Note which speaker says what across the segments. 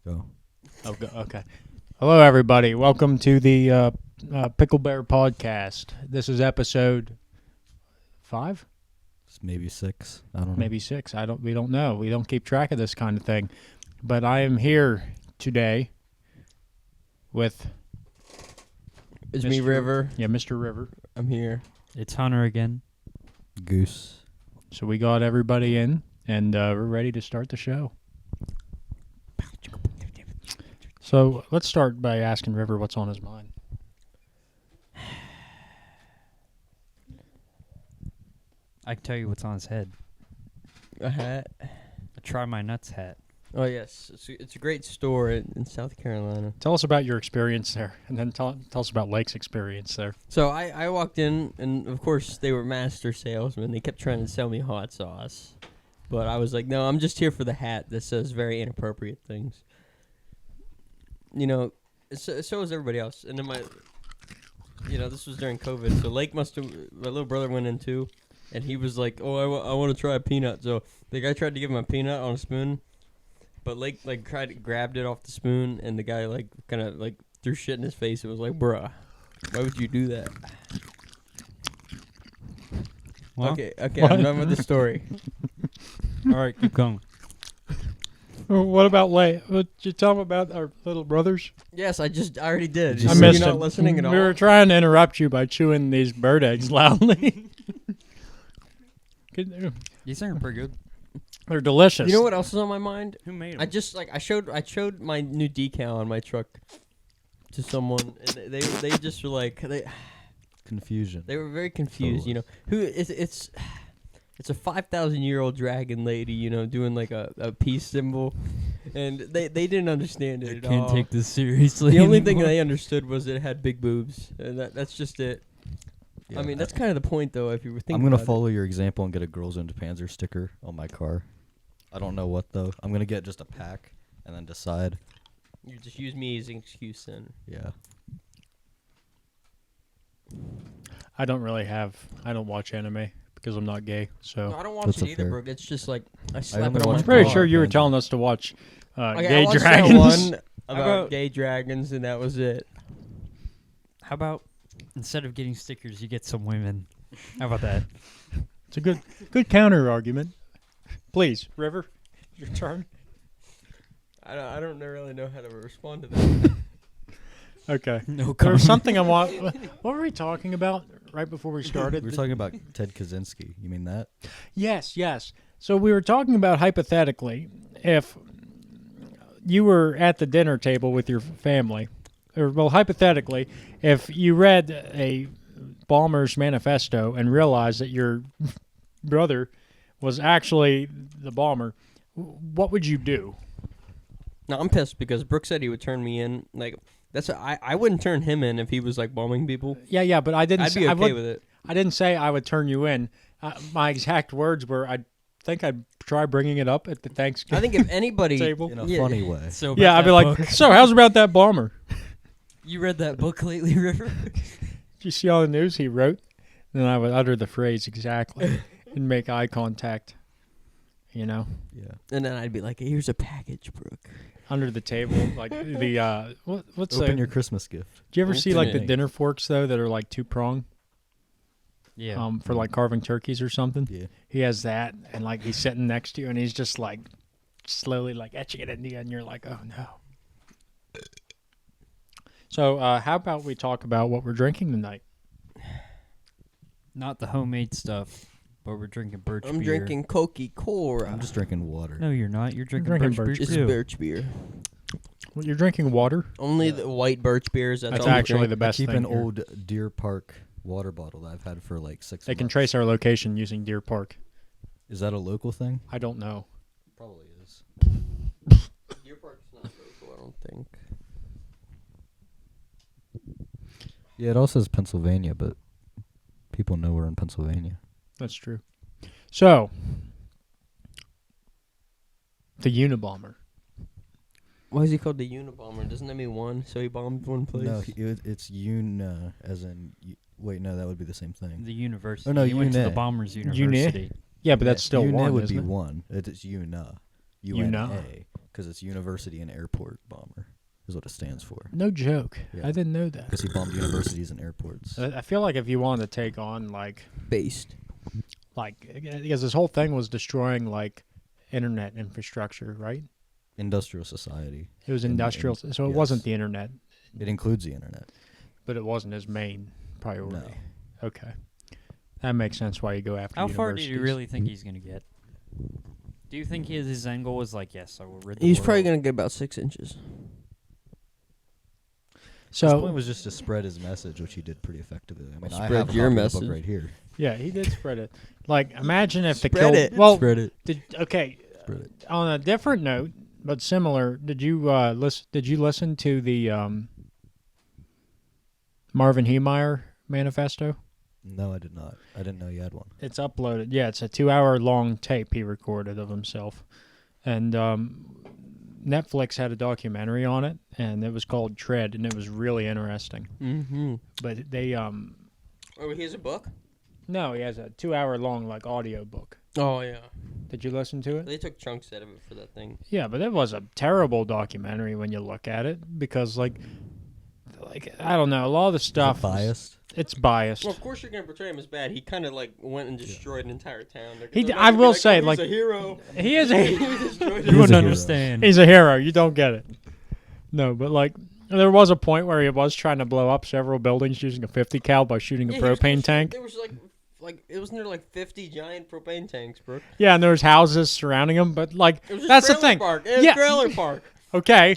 Speaker 1: Go.
Speaker 2: Okay. Hello, everybody. Welcome to the Picklebear podcast. This is episode 5,
Speaker 1: It's maybe 6. I don't know.
Speaker 2: maybe 6. We don't know. We don't keep track of this kind of thing. But I am here today with
Speaker 3: It's me, River.
Speaker 2: Mr. River.
Speaker 3: I'm here.
Speaker 4: It's Hunter again.
Speaker 1: Goose.
Speaker 2: So we got everybody in, and we're ready to start the show. So let's start by asking River what's on his mind.
Speaker 4: I can tell you what's on his head.
Speaker 3: A hat.
Speaker 4: A Try My Nuts hat.
Speaker 3: Oh, yes. It's a great store in South Carolina.
Speaker 2: Tell us about your experience there, and then tell us about Lake's experience there.
Speaker 3: So I walked in, and of course, they were master salesmen. They kept trying to sell me hot sauce. But I was like, no, I'm just here for the hat that says very inappropriate things. You know, so was everybody else. And then this was during COVID, so Lake my little brother went in too, and he was like, oh, I want to try a peanut. So the guy tried to give him a peanut on a spoon, but Lake grabbed it off the spoon, and the guy kind of threw shit in his face. It was like, bruh, why would you do that?
Speaker 4: Well,
Speaker 3: Okay, I'm done with the story.
Speaker 4: all right, keep going.
Speaker 2: What about Lake? Did you tell him about our little brothers?
Speaker 3: Yes, I already did.
Speaker 1: I
Speaker 3: So
Speaker 2: missed
Speaker 3: you're
Speaker 2: it.
Speaker 3: not listening at all.
Speaker 2: We were trying to interrupt you by chewing these bird eggs loudly.
Speaker 4: These are pretty good.
Speaker 2: They're delicious.
Speaker 3: You know what else is on my mind?
Speaker 4: Who made them?
Speaker 3: I showed my new decal on my truck to someone, and they just were like
Speaker 1: Confusion.
Speaker 3: they were very confused. You know, it's a 5,000-year-old dragon lady, you know, doing like a peace symbol, and they didn't understand it at all.
Speaker 4: Can't take this seriously.
Speaker 3: The only thing
Speaker 4: anymore.
Speaker 3: they understood was it had big boobs, and that's just it.
Speaker 1: Yeah,
Speaker 3: I mean, that's kind of the point, though. If you were thinking,
Speaker 1: I'm gonna
Speaker 3: about
Speaker 1: follow your example and get a Girls Into Panzer sticker on my car. I don't know what though. I'm gonna get just a pack and then decide.
Speaker 3: it, you just use me as an excuse then.
Speaker 1: Yeah.
Speaker 2: I don't watch anime because I'm not gay. So
Speaker 3: No, I don't watch
Speaker 1: That's
Speaker 3: it
Speaker 1: a
Speaker 3: either,
Speaker 1: fair-
Speaker 3: Brooke. It's just like I slap
Speaker 1: haven't
Speaker 3: it on my
Speaker 1: watched
Speaker 2: I'm pretty
Speaker 1: God,
Speaker 2: sure you were
Speaker 1: man.
Speaker 2: telling us to watch
Speaker 3: Okay, I
Speaker 2: gay
Speaker 3: watched
Speaker 2: dragons.
Speaker 3: that one about
Speaker 4: about-
Speaker 3: gay dragons, and that was it.
Speaker 4: How about instead of getting stickers, you get some women? How about that?
Speaker 2: It's a good counter argument. Please, River, your turn.
Speaker 3: I don't really know how to respond to that.
Speaker 2: Okay.
Speaker 4: No
Speaker 2: There was
Speaker 4: comment.
Speaker 2: something I want. What were we talking about right before we started?
Speaker 1: We were talking about Ted Kaczynski. You mean that?
Speaker 2: Yes. So we were talking about hypothetically, if you were at the dinner table with your family, or well, hypothetically, if you read a bomber's manifesto and realized that your brother was actually the bomber, what would you do?
Speaker 3: No, I'm pissed because Brooke said he would turn me in. Like I wouldn't turn him in if he was like bombing people.
Speaker 2: Yeah, but I didn't.
Speaker 3: I'd be okay with it.
Speaker 2: I didn't say I would turn you in. My exact words were, I think I'd try bringing it up at the Thanksgiving
Speaker 3: I think if anybody,
Speaker 2: table.
Speaker 1: In a
Speaker 3: Yeah.
Speaker 1: funny way.
Speaker 4: So
Speaker 2: Yeah,
Speaker 4: about
Speaker 2: I'd be
Speaker 4: that
Speaker 2: like,
Speaker 4: book.
Speaker 2: so how's about that bomber?
Speaker 4: You read that book lately, River?
Speaker 2: Did you see all the news he wrote? And then I would utter the phrase exactly and make eye contact, you know,
Speaker 1: Yeah.
Speaker 3: and then I'd be like, "Here's a package, Brooke."
Speaker 2: under the table. Like the, what's
Speaker 1: Open
Speaker 2: the,
Speaker 1: your Christmas gift.
Speaker 2: do you ever see like the
Speaker 3: Opening.
Speaker 2: dinner forks, though, that are like 2-prong
Speaker 4: Yeah.
Speaker 2: for like carving turkeys or something?
Speaker 1: Yeah.
Speaker 2: He has that, and like he's sitting next to you, and he's just like slowly like etching it into you, and you're like, oh no. So how about we talk about what we're drinking tonight?
Speaker 4: Not the homemade stuff, but we're drinking birch
Speaker 3: I'm
Speaker 4: beer.
Speaker 3: drinking Coca-Cola.
Speaker 1: I'm just drinking water.
Speaker 4: No, you're not. You're drinking,
Speaker 2: drinking
Speaker 4: birch,
Speaker 2: birch.
Speaker 4: beer
Speaker 3: It's
Speaker 4: too.
Speaker 3: birch beer.
Speaker 2: Well, you're drinking water.
Speaker 3: Only the white birch beers. That's
Speaker 2: That's
Speaker 3: all we
Speaker 2: actually
Speaker 3: drink.
Speaker 2: the best
Speaker 1: I keep
Speaker 2: thing.
Speaker 1: an
Speaker 2: here.
Speaker 1: old Deer Park water bottle that I've had for like 6
Speaker 2: They
Speaker 1: months.
Speaker 2: can trace our location using Deer Park.
Speaker 1: Is that a local thing?
Speaker 2: I don't know.
Speaker 1: Probably is.
Speaker 3: Deer Park's not local, I don't think.
Speaker 1: Yeah, it also says Pennsylvania, but people know we're in Pennsylvania.
Speaker 2: That's true. So, the Unabomber.
Speaker 3: Why is he called the Unabomber? Doesn't that mean one? So he bombed one place.
Speaker 1: No, it's Una, as in. Wait, no, that would be the same thing.
Speaker 4: The university.
Speaker 1: Oh, no,
Speaker 4: he went to the
Speaker 1: Une.
Speaker 4: Bombers
Speaker 2: Une?
Speaker 4: University.
Speaker 2: Yeah, but that's still
Speaker 1: Una
Speaker 2: one,
Speaker 1: would
Speaker 2: isn't
Speaker 1: be
Speaker 2: it?
Speaker 1: one. It's Una.
Speaker 2: Una.
Speaker 1: UNA. Because it's University and Airport Bomber is what it stands for.
Speaker 2: No joke.
Speaker 1: Yeah.
Speaker 2: I didn't know that.
Speaker 1: Because he bombed universities and airports.
Speaker 2: I feel like if you wanted to take on
Speaker 3: Based.
Speaker 2: because this whole thing was destroying internet infrastructure, right?
Speaker 1: Industrial society.
Speaker 2: It was industrial, so it
Speaker 1: yes.
Speaker 2: wasn't the internet,
Speaker 1: It includes the internet.
Speaker 2: but it wasn't his main priority.
Speaker 1: No.
Speaker 2: Okay, that makes sense why you go after.
Speaker 4: How far do you
Speaker 2: universities.
Speaker 4: really think he's gonna get? Do you think his end goal was yes, I will rid the
Speaker 3: He's
Speaker 4: world?
Speaker 3: probably gonna get about 6 inches.
Speaker 1: His point
Speaker 2: So
Speaker 1: was just to spread his message, which he did pretty effectively. I mean, I
Speaker 3: Spread
Speaker 1: have a
Speaker 3: your
Speaker 1: copy of the book
Speaker 3: message.
Speaker 1: right here.
Speaker 2: yeah, he did spread it. Imagine if the
Speaker 3: Spread
Speaker 2: kill.
Speaker 3: it.
Speaker 2: Well,
Speaker 1: Spread it.
Speaker 2: okay.
Speaker 1: Spread it.
Speaker 2: On a different note, but similar, did you listen? Did you listen to the Marvin Heemeyer manifesto?
Speaker 1: No, I did not. I didn't know you had one.
Speaker 2: It's uploaded. Yeah, it's a 2-hour-long tape he recorded of himself, and Netflix had a documentary on it, and it was called Tread, and it was really interesting.
Speaker 3: Mm-hmm.
Speaker 2: But they
Speaker 3: Oh, he has a book?
Speaker 2: no, he has a 2-hour-long audio book.
Speaker 3: Oh, yeah.
Speaker 2: Did you listen to it?
Speaker 3: They took chunks out of it for that thing.
Speaker 2: Yeah, but it was a terrible documentary when you look at it because I don't know, a lot of the stuff
Speaker 1: Is it biased?
Speaker 2: It's biased.
Speaker 3: Well, of course you're gonna portray him as bad. He kind of went and destroyed an entire town.
Speaker 2: I will say,
Speaker 3: he's a hero.
Speaker 2: He is a
Speaker 3: He destroyed
Speaker 4: You
Speaker 1: He's
Speaker 4: wouldn't
Speaker 1: a hero.
Speaker 4: understand.
Speaker 2: he's a hero. You don't get it. No, but there was a point where he was trying to blow up several buildings using a 50 cal by shooting a propane tank.
Speaker 3: There was it was near 50 giant propane tanks, bro.
Speaker 2: Yeah, and there was houses surrounding him, but
Speaker 3: It was just
Speaker 2: that's the
Speaker 3: trailer
Speaker 2: thing.
Speaker 3: Park. It was
Speaker 2: Yeah.
Speaker 3: trailer park.
Speaker 2: Okay,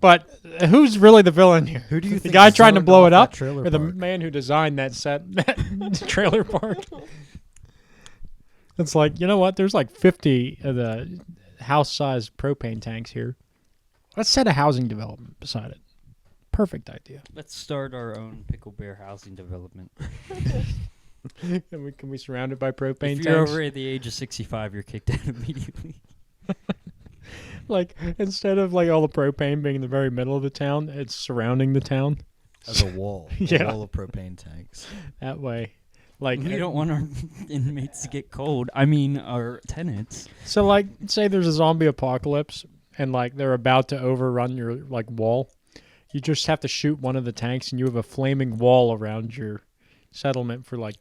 Speaker 2: but who's really the villain here?
Speaker 1: Who do you
Speaker 2: The
Speaker 1: think
Speaker 2: guy trying to
Speaker 1: zoned
Speaker 2: blow
Speaker 1: off
Speaker 2: it
Speaker 1: that
Speaker 2: up,
Speaker 1: trailer
Speaker 2: or the
Speaker 1: park?
Speaker 2: man who designed that trailer park? It's you know what? There's 50 of the house-sized propane tanks here. Let's set a housing development beside it. Perfect idea.
Speaker 4: Let's start our own Picklebear housing development.
Speaker 2: Can we surround it by propane
Speaker 4: If you're
Speaker 2: tanks?
Speaker 4: over at the age of 65, you're kicked out immediately.
Speaker 2: Instead of all the propane being in the very middle of the town, it's surrounding the town.
Speaker 1: As a wall.
Speaker 2: Yeah.
Speaker 1: A wall of propane tanks.
Speaker 2: That way.
Speaker 4: We don't want our inmates to get cold. I mean, our tenants.
Speaker 2: So say there's a zombie apocalypse and they're about to overrun your wall. You just have to shoot one of the tanks and you have a flaming wall around your settlement for I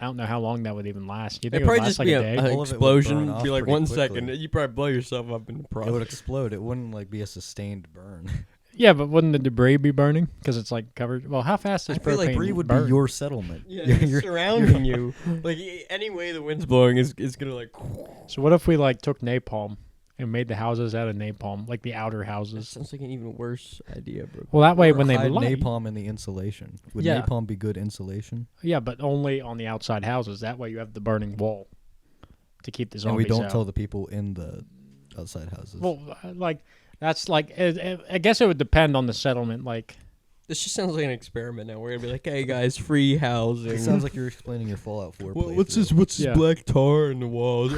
Speaker 2: don't know how long that would even last. You think
Speaker 3: It'd
Speaker 2: it would
Speaker 3: probably
Speaker 2: last
Speaker 3: just be
Speaker 2: a
Speaker 3: an
Speaker 2: day?
Speaker 1: All of it would
Speaker 3: explosion.
Speaker 1: burn off
Speaker 3: Be
Speaker 1: pretty
Speaker 3: 1
Speaker 1: quickly.
Speaker 3: second. You probably blow yourself up in the process.
Speaker 1: It would explode. It wouldn't be a sustained burn.
Speaker 2: Yeah, but wouldn't the debris be burning? Because it's covered. Well, how fast does
Speaker 1: I feel
Speaker 2: propane
Speaker 1: debris would
Speaker 2: burn?
Speaker 1: be your settlement.
Speaker 3: Yeah,
Speaker 1: You're-
Speaker 3: it's
Speaker 1: you're-
Speaker 3: surrounding you. Any way the wind's blowing is gonna
Speaker 2: So what if we took napalm and made the houses out of napalm, the outer
Speaker 3: That
Speaker 2: houses?
Speaker 3: sounds like an even worse idea, bro.
Speaker 2: Well, that way
Speaker 1: Or
Speaker 2: when they
Speaker 1: hide
Speaker 2: light,
Speaker 1: napalm in the insulation. Would
Speaker 2: Yeah.
Speaker 1: napalm be good insulation?
Speaker 2: yeah, but only on the outside houses. That way you have the burning wall to keep the
Speaker 1: And
Speaker 2: zombies
Speaker 1: we don't
Speaker 2: out.
Speaker 1: tell the people in the outside houses.
Speaker 2: Well, that's I guess it would depend on the settlement.
Speaker 3: This just sounds like an experiment now. We're gonna be hey guys, free housing.
Speaker 1: it sounds like you're explaining your Fallout 4
Speaker 3: What's
Speaker 1: playthrough.
Speaker 3: this
Speaker 2: Yeah.
Speaker 3: black tar in the walls?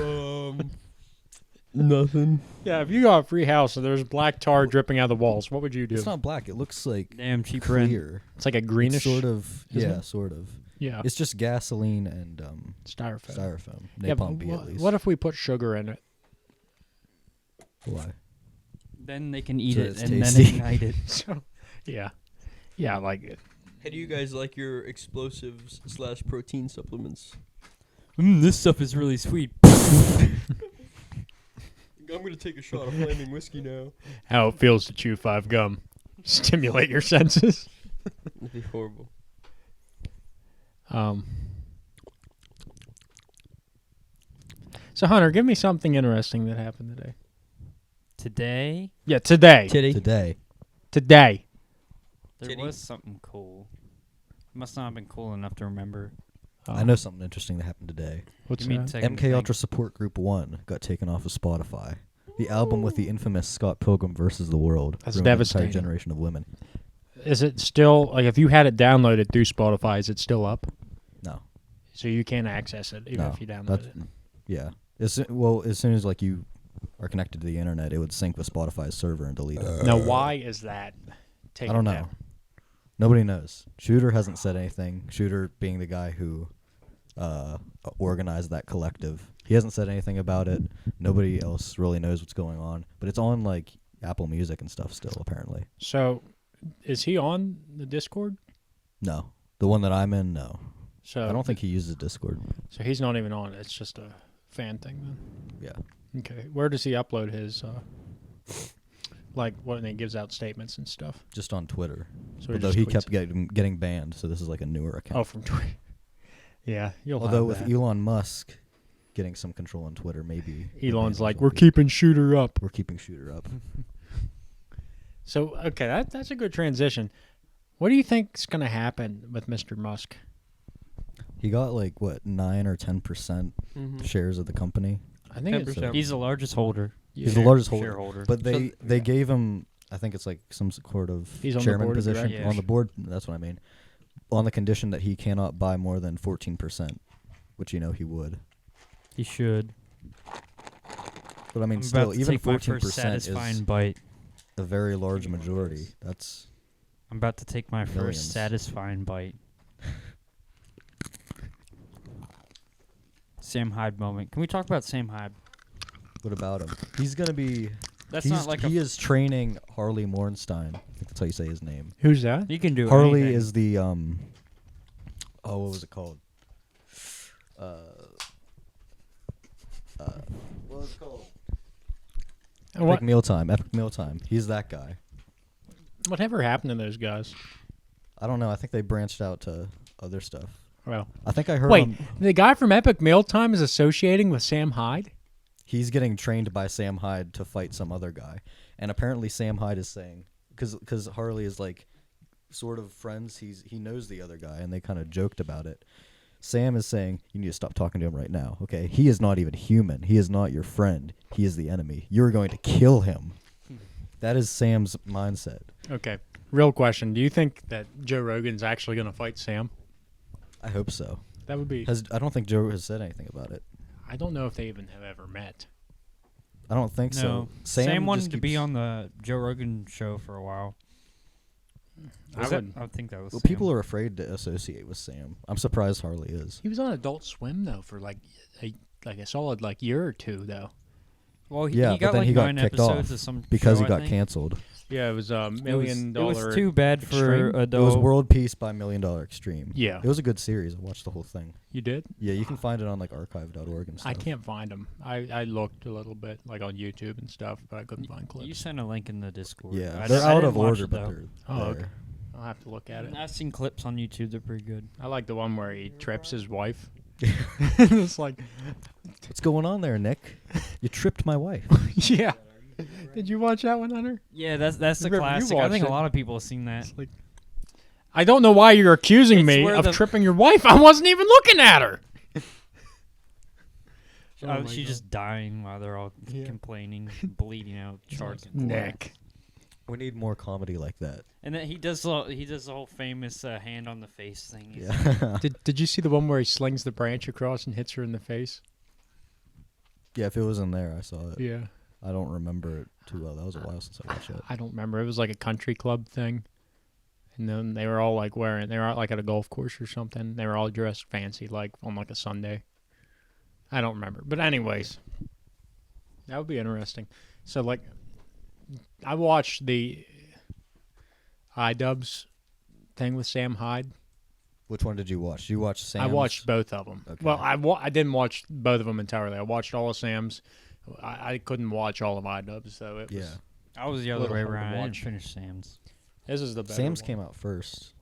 Speaker 3: Nothing.
Speaker 2: Yeah, if you got a free house and there's black tar dripping out of the walls, what would you do?
Speaker 1: It's not black. It looks like
Speaker 4: Damn cheap rent.
Speaker 1: clear.
Speaker 2: It's like a
Speaker 1: It's
Speaker 2: greenish,
Speaker 1: sort of.
Speaker 2: isn't
Speaker 1: Yeah,
Speaker 2: it?
Speaker 1: sort of.
Speaker 2: yeah,
Speaker 1: It's just gasoline and
Speaker 2: styrofoam.
Speaker 1: styrofoam.
Speaker 2: Yeah, but
Speaker 1: Napalm B at least.
Speaker 2: what if we put sugar in it?
Speaker 1: Why?
Speaker 4: Then they can eat
Speaker 1: So
Speaker 4: it
Speaker 1: it's
Speaker 4: and
Speaker 1: tasty.
Speaker 4: then ignite it.
Speaker 2: So, yeah,
Speaker 3: How do you guys like your explosives / protein supplements?
Speaker 4: This stuff is really sweet.
Speaker 3: I'm gonna take a shot of flaming whiskey now.
Speaker 2: how it feels to chew 5 gum. Stimulate your senses.
Speaker 3: That'd be horrible.
Speaker 2: So Hunter, give me something interesting that happened today.
Speaker 4: Today,
Speaker 2: Yeah, today.
Speaker 1: Today.
Speaker 2: Today.
Speaker 4: there
Speaker 3: Titty.
Speaker 4: was something cool. Must not have been cool enough to remember.
Speaker 1: I know something interesting that happened today.
Speaker 2: What's
Speaker 4: Give me a
Speaker 2: that?
Speaker 4: second to
Speaker 1: MK
Speaker 4: think.
Speaker 1: Ultra Support Group 1 got taken off of Spotify. The album with the infamous Scott Pilgrim versus the World.
Speaker 2: That's
Speaker 1: ruined an
Speaker 2: devastating.
Speaker 1: entire generation of women.
Speaker 2: Is it still if you had it downloaded through Spotify? Is it still up?
Speaker 1: No.
Speaker 2: So you can't access it even
Speaker 1: No.
Speaker 2: if you download
Speaker 1: That's,
Speaker 2: it.
Speaker 1: yeah. As soon as you are connected to the internet, it would sync with Spotify's server and delete it.
Speaker 2: Now, why is that?
Speaker 1: I don't know.
Speaker 2: Down?
Speaker 1: Nobody knows. Shooter hasn't said anything. Shooter being the guy who organized that collective. He hasn't said anything about it. Nobody else really knows what's going on, but it's on like Apple Music and stuff still apparently.
Speaker 2: So, is he on the Discord?
Speaker 1: No, the one that I'm in, no.
Speaker 2: So
Speaker 1: I don't think he uses Discord.
Speaker 2: So he's not even on it. It's just a fan thing then.
Speaker 1: Yeah.
Speaker 2: Okay. Where does he upload his like when he gives out statements and stuff?
Speaker 1: Just on Twitter.
Speaker 2: So
Speaker 1: Although
Speaker 2: just
Speaker 1: he
Speaker 2: tweets
Speaker 1: kept
Speaker 2: it.
Speaker 1: getting banned, so this is like a newer account.
Speaker 2: Oh, from Twitter. Yeah, you'll
Speaker 1: Although
Speaker 2: have
Speaker 1: with
Speaker 2: that.
Speaker 1: Elon Musk getting some control on Twitter, maybe the
Speaker 2: Elon's
Speaker 1: bans
Speaker 2: like,
Speaker 1: will
Speaker 2: we're
Speaker 1: be-
Speaker 2: keeping Shooter up.
Speaker 1: we're keeping Shooter up.
Speaker 2: So okay, that's a good transition. What do you think's gonna happen with Mr. Musk?
Speaker 1: He got like what 9 or 10% shares of the company.
Speaker 2: I think it's
Speaker 3: 10%.
Speaker 4: He's the largest holder.
Speaker 1: He's the largest holder.
Speaker 4: Shareholder.
Speaker 1: But
Speaker 3: So-
Speaker 1: they gave him, I think it's like some sort of
Speaker 2: He's on the
Speaker 1: chairman
Speaker 2: board of
Speaker 1: position
Speaker 2: directors.
Speaker 1: on the board. That's what I mean. On the condition that he cannot buy more than 14%, which you know he would.
Speaker 4: He should.
Speaker 1: But I mean,
Speaker 4: I'm
Speaker 1: still,
Speaker 4: about to
Speaker 1: even
Speaker 4: take my first
Speaker 1: 14%
Speaker 4: satisfying
Speaker 1: is
Speaker 4: bite.
Speaker 1: a very large majority. That's
Speaker 4: I'm about to take my
Speaker 1: Millions.
Speaker 4: first satisfying bite. Sam Hyde moment. Can we talk about Sam Hyde?
Speaker 1: what about him? He's gonna be.
Speaker 4: That's
Speaker 1: he's,
Speaker 4: not like
Speaker 1: he is training Harley Mornstein. I think that's how you say his name.
Speaker 2: Who's that?
Speaker 4: You can do
Speaker 1: Harley
Speaker 4: anything.
Speaker 1: is the Oh, what was it called? What was it called?
Speaker 2: What
Speaker 1: Epic Mealtime. Epic Mealtime. He's that guy.
Speaker 2: whatever happened to those guys?
Speaker 1: I don't know. I think they branched out to other stuff.
Speaker 2: Well,
Speaker 1: I think I heard
Speaker 2: wait,
Speaker 1: him.
Speaker 2: the guy from Epic Mealtime is associating with Sam Hyde?
Speaker 1: He's getting trained by Sam Hyde to fight some other guy, and apparently Sam Hyde is saying because Harley is like sort of friends. He knows the other guy, and they kind of joked about it. Sam is saying, you need to stop talking to him right now, okay? He is not even human. He is not your friend. He is the enemy. You're going to kill him. That is Sam's mindset.
Speaker 2: Okay. Real question. Do you think that Joe Rogan's actually going to fight Sam?
Speaker 1: I hope so.
Speaker 2: That would be...
Speaker 1: I don't think Joe has said anything about it.
Speaker 2: I don't know if they even have ever met.
Speaker 1: I don't think so.
Speaker 4: No.
Speaker 1: Sam
Speaker 4: Sam
Speaker 1: just
Speaker 4: wanted to be
Speaker 1: keeps-
Speaker 4: on the Joe Rogan show for a while.
Speaker 2: I would.
Speaker 4: I think that was
Speaker 1: Well,
Speaker 4: Sam.
Speaker 1: people are afraid to associate with Sam. I'm surprised Harley is.
Speaker 2: He was on Adult Swim, though, for like a solid
Speaker 1: Oh,
Speaker 2: year or two, though.
Speaker 4: Well,
Speaker 1: Yeah,
Speaker 4: he
Speaker 1: but
Speaker 4: got
Speaker 1: then
Speaker 4: like
Speaker 1: he got
Speaker 4: 9
Speaker 1: kicked
Speaker 4: episodes
Speaker 1: off
Speaker 4: of some
Speaker 1: because
Speaker 4: show,
Speaker 1: he
Speaker 4: I
Speaker 1: got
Speaker 4: think.
Speaker 1: canceled.
Speaker 2: Yeah, it was a $1 million.
Speaker 4: It was too bad for
Speaker 2: Extreme?
Speaker 1: It was World Peace by $1 Million Extreme.
Speaker 2: Yeah.
Speaker 1: It was a good series. I watched the whole thing.
Speaker 2: You did?
Speaker 1: Yeah, you can find it on like archive.org and stuff.
Speaker 2: I can't find them. I looked a little bit, like on YouTube and stuff, but I couldn't find clips.
Speaker 4: You sent a link in the Discord.
Speaker 1: Yeah,
Speaker 4: I
Speaker 1: they're
Speaker 4: I
Speaker 1: out
Speaker 4: didn't
Speaker 1: of
Speaker 4: watch
Speaker 1: order,
Speaker 4: it,
Speaker 1: but
Speaker 4: though.
Speaker 1: they're
Speaker 2: Oh,
Speaker 1: there.
Speaker 2: okay. I'll have to look at it.
Speaker 4: I've seen clips on YouTube. They're pretty good.
Speaker 2: I like the one where he trips his wife. It's like,
Speaker 1: What's going on there, Nick? You tripped my wife.
Speaker 2: yeah. Did you watch that one, Hunter?
Speaker 4: Yeah, that's the
Speaker 2: Remember, you
Speaker 4: classic. I
Speaker 2: watched
Speaker 4: think
Speaker 2: it.
Speaker 4: a lot of people have seen that.
Speaker 2: It's like, I don't know why you're accusing
Speaker 4: It's
Speaker 2: me
Speaker 4: where
Speaker 2: of
Speaker 4: the-
Speaker 2: tripping your wife. I wasn't even looking at her. Oh my
Speaker 4: She's
Speaker 2: God.
Speaker 4: just dying while they're all
Speaker 2: Yeah.
Speaker 4: complaining, bleeding out charts. and blood.
Speaker 2: Nick.
Speaker 1: We need more comedy like that.
Speaker 4: And then he does the whole famous hand on the face thing. He's
Speaker 1: Yeah.
Speaker 2: Did you see the one where he slings the branch across and hits her in the face?
Speaker 1: Yeah, if it was in there, I saw it.
Speaker 2: Yeah.
Speaker 1: I don't remember it too well. That was a while since I watched it.
Speaker 2: I don't remember. It was like a country club thing. And then they were all like they were out like at a golf course or something. They were all dressed fancy like on like a Sunday. I don't remember. But anyways, that would be interesting. So like I watched the iDubbbz thing with Sam Hyde.
Speaker 1: Which one did you watch? Did you watch Sam's?
Speaker 2: I watched both of them.
Speaker 1: Okay.
Speaker 2: Well, I didn't watch both of them entirely. I watched all of Sam's. I couldn't watch all of iDubbbz, so it was
Speaker 1: Yeah.
Speaker 4: I was the
Speaker 2: a
Speaker 4: other
Speaker 2: little
Speaker 4: way
Speaker 2: hard to
Speaker 4: around. I didn't
Speaker 2: watch.
Speaker 4: finish Sam's.
Speaker 2: This is the better
Speaker 1: Sam's
Speaker 2: one.
Speaker 1: came out first.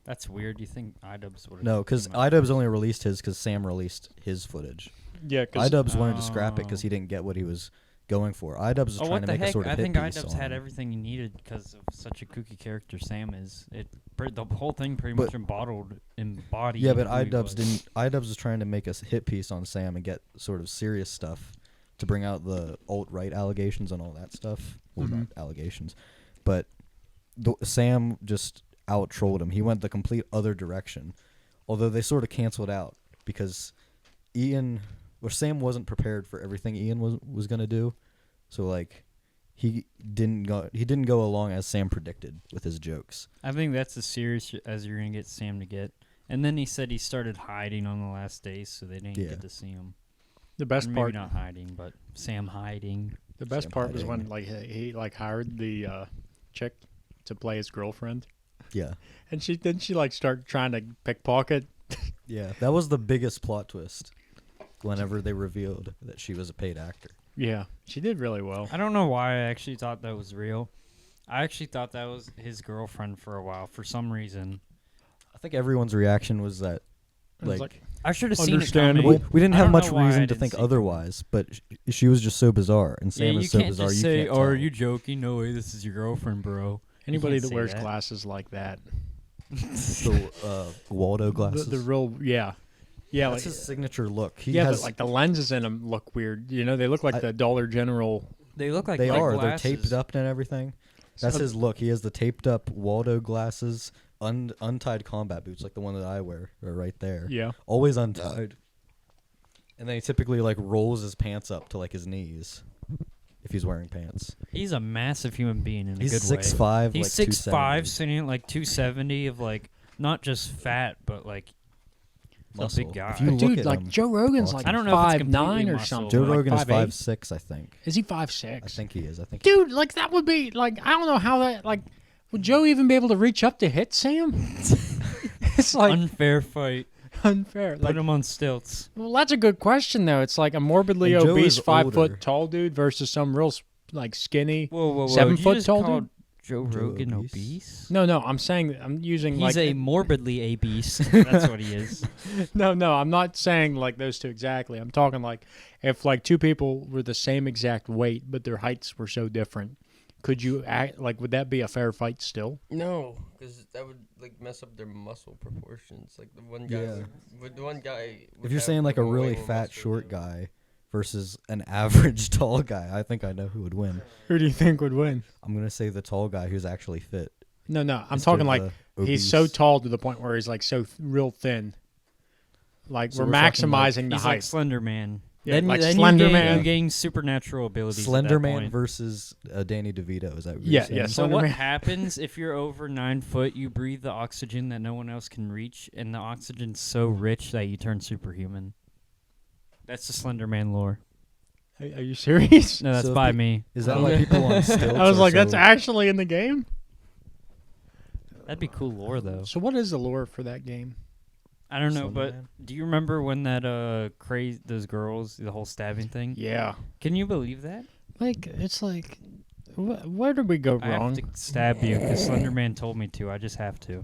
Speaker 4: That's weird. You think iDubbbz would have?
Speaker 1: No, because iDubbbz only released his because Sam released his footage.
Speaker 2: Yeah, because
Speaker 1: iDubbbz wanted to scrap it because
Speaker 4: Oh.
Speaker 1: he didn't get what he was going for. iDubbbz was
Speaker 4: Oh,
Speaker 1: trying
Speaker 4: what
Speaker 1: to
Speaker 4: the
Speaker 1: make
Speaker 4: heck?
Speaker 1: a sort of
Speaker 4: I
Speaker 1: hit
Speaker 4: think
Speaker 1: piece
Speaker 4: iDubbbz
Speaker 1: on
Speaker 4: had
Speaker 1: him.
Speaker 4: everything he needed because of such a kooky character Sam is. The whole thing pretty
Speaker 1: But-
Speaker 4: much embodied.
Speaker 1: Yeah, but
Speaker 4: who he
Speaker 1: iDubbbz
Speaker 4: was.
Speaker 1: didn't. iDubbbz was trying to make a hit piece on Sam and get sort of serious stuff to bring out the alt-right allegations and all that stuff. Well, not allegations, but Sam just out-trolled him. He went the complete other direction. Although they sort of canceled out because Sam wasn't prepared for everything Ian was going to do. So like he didn't go along as Sam predicted with his jokes.
Speaker 4: I think that's as serious as you're gonna get Sam to get. And then he said he started hiding on the last day, so they didn't get to see him.
Speaker 2: The best
Speaker 4: Maybe
Speaker 2: part,
Speaker 4: not hiding, but Sam hiding.
Speaker 2: the best
Speaker 1: Sam
Speaker 2: part was
Speaker 1: hiding.
Speaker 2: when like he like hired the chick to play his girlfriend,
Speaker 1: Yeah.
Speaker 2: and she like start trying to pickpocket.
Speaker 1: Yeah. That was the biggest plot twist. Whenever they revealed that she was a paid actor.
Speaker 2: Yeah, she did really well.
Speaker 4: I don't know why I actually thought that was real. I actually thought that was his girlfriend for a while, for some reason.
Speaker 1: I think everyone's reaction was that,
Speaker 2: It was
Speaker 1: like,
Speaker 4: I should have seen it
Speaker 2: Understandable.
Speaker 4: coming.
Speaker 1: we didn't
Speaker 4: I
Speaker 1: have
Speaker 4: don't
Speaker 1: much
Speaker 4: know why I
Speaker 1: reason to
Speaker 4: didn't
Speaker 1: think
Speaker 4: see it
Speaker 1: otherwise, but she was just so bizarre, and
Speaker 4: Yeah,
Speaker 1: Sam
Speaker 4: you
Speaker 1: is so
Speaker 4: can't
Speaker 1: bizarre.
Speaker 4: just
Speaker 1: You
Speaker 4: say,
Speaker 1: can't
Speaker 4: "Oh, are
Speaker 1: tell.
Speaker 4: you joking? No way, this is your girlfriend, bro."
Speaker 2: Anybody
Speaker 4: can't
Speaker 2: that
Speaker 4: say
Speaker 2: wears
Speaker 4: that.
Speaker 2: glasses like that,
Speaker 1: The Waldo glasses.
Speaker 2: the real yeah,
Speaker 1: That's
Speaker 2: like,
Speaker 1: his signature look. He
Speaker 2: yeah,
Speaker 1: has.
Speaker 2: but like the lenses in them look weird. You know, they look like the Dollar General.
Speaker 4: They look like
Speaker 1: they are.
Speaker 4: glasses.
Speaker 1: They're taped up and everything. That's his look. He has the taped up Waldo glasses, untied combat boots, like the one that I wear, are right there.
Speaker 2: Yeah,
Speaker 1: Always untied. And then he typically like rolls his pants up to like his knees, if he's wearing pants.
Speaker 4: He's a massive human being in a
Speaker 1: He's
Speaker 4: good way.
Speaker 1: 6'5",
Speaker 4: He's
Speaker 1: like
Speaker 4: 6'5",
Speaker 1: 270.
Speaker 4: sitting at like 270 of like not just fat, but like a
Speaker 1: Muscle.
Speaker 4: big guy.
Speaker 1: If you look
Speaker 2: dude,
Speaker 1: at
Speaker 2: like
Speaker 1: him,
Speaker 2: Joe Rogan's
Speaker 1: awesome.
Speaker 2: like
Speaker 4: I don't know if it's
Speaker 2: 5'9"
Speaker 4: completely
Speaker 2: or
Speaker 4: muscle,
Speaker 2: something.
Speaker 1: Joe
Speaker 4: like
Speaker 1: Rogan is
Speaker 2: 5'8"?
Speaker 1: 5'6", I think.
Speaker 2: Is he 5'6"?
Speaker 1: I think he is. I think.
Speaker 2: Dude, like that would be like I don't know how that like would Joe even be able to reach up to hit Sam? It's like
Speaker 4: Unfair fight.
Speaker 2: unfair.
Speaker 4: Put
Speaker 2: Like,
Speaker 4: him on stilts.
Speaker 2: well, that's a good question though. It's like a morbidly
Speaker 1: And Joe
Speaker 2: obese
Speaker 1: is
Speaker 2: 5
Speaker 1: older.
Speaker 2: foot tall dude versus some real like skinny.
Speaker 4: Whoa.
Speaker 2: 7
Speaker 4: You
Speaker 2: foot
Speaker 4: just
Speaker 2: tall
Speaker 4: called
Speaker 2: dude?
Speaker 4: Joe
Speaker 1: Joe
Speaker 4: Rogan
Speaker 1: obese?
Speaker 4: obese?
Speaker 2: No, I'm saying I'm using
Speaker 4: He's
Speaker 2: like
Speaker 4: a morbidly obese. That's what he is.
Speaker 2: no, I'm not saying like those two exactly. I'm talking like if like two people were the same exact weight but their heights were so different. Could you act like would that be a fair fight still?
Speaker 3: No, because that would like mess up their muscle proportions. Like the one guy,
Speaker 1: Yeah.
Speaker 3: would the one guy. would
Speaker 1: If you're
Speaker 3: have,
Speaker 1: saying like a
Speaker 3: way
Speaker 1: really
Speaker 3: more
Speaker 1: fat
Speaker 3: muscle
Speaker 1: short
Speaker 3: than-
Speaker 1: guy versus an average tall guy, I think I know who would win.
Speaker 2: Who do you think would win?
Speaker 1: I'm gonna say the tall guy who's actually fit.
Speaker 2: No, I'm
Speaker 1: Mr.
Speaker 2: talking like
Speaker 1: the
Speaker 2: he's so
Speaker 1: obese.
Speaker 2: tall to the point where he's like so real thin. Like
Speaker 1: So
Speaker 2: we're
Speaker 1: we're talking, like,
Speaker 2: maximizing the
Speaker 4: He's
Speaker 2: height.
Speaker 4: like Slender Man.
Speaker 2: Yeah,
Speaker 4: then
Speaker 2: like
Speaker 4: then
Speaker 2: Slender
Speaker 4: you gain,
Speaker 2: Man.
Speaker 4: You gain supernatural abilities.
Speaker 1: Slender
Speaker 4: at that
Speaker 1: Man
Speaker 4: point.
Speaker 1: versus Danny DeVito. Is that what
Speaker 2: Yeah,
Speaker 1: you're saying?
Speaker 2: yeah,
Speaker 4: So
Speaker 2: Slender
Speaker 4: what
Speaker 2: Man.
Speaker 4: happens if you're over 9 foot? You breathe the oxygen that no one else can reach, and the oxygen's so rich that you turn superhuman. That's the Slender Man lore.
Speaker 2: Are you serious?
Speaker 4: No, that's
Speaker 1: So
Speaker 4: by
Speaker 1: the-
Speaker 4: me.
Speaker 1: Is that why people on stilts?
Speaker 2: I was
Speaker 1: are
Speaker 2: like, that's
Speaker 1: so-
Speaker 2: actually in the game.
Speaker 4: That'd be cool lore, though.
Speaker 2: So what is the lore for that game?
Speaker 4: I don't know,
Speaker 1: Slender
Speaker 4: but
Speaker 1: Man?
Speaker 4: do you remember when that those girls, the whole stabbing thing?
Speaker 2: Yeah,
Speaker 4: Can you believe that?
Speaker 2: like it's like, where did we go
Speaker 4: I have
Speaker 2: wrong?
Speaker 4: to stab you because Slender Man told me to. I just have to.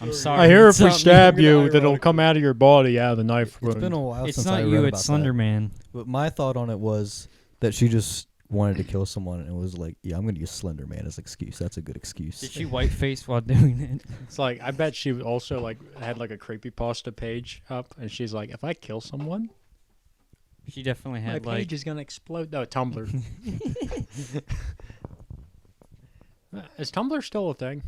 Speaker 4: I'm sorry.
Speaker 2: I hear
Speaker 4: it's
Speaker 2: if we
Speaker 4: not me.
Speaker 2: stab you, that it'll come out of your body out of the knife
Speaker 1: It's
Speaker 2: wound.
Speaker 1: been a while
Speaker 4: It's
Speaker 1: since
Speaker 4: not
Speaker 1: I read
Speaker 4: you.
Speaker 1: about
Speaker 4: It's Slender
Speaker 1: that.
Speaker 4: Man.
Speaker 1: But my thought on it was that she just wanted to kill someone and was like, "Yeah, I'm gonna use Slender Man as an excuse. That's a good excuse."
Speaker 4: Did she white face while doing it?
Speaker 2: It's like I bet she also like had like a creepypasta page up, and she's like, if I kill someone,
Speaker 4: She definitely
Speaker 2: my
Speaker 4: had
Speaker 2: page
Speaker 4: like.
Speaker 2: is gonna explode. No, Tumblr. Is Tumblr still a thing?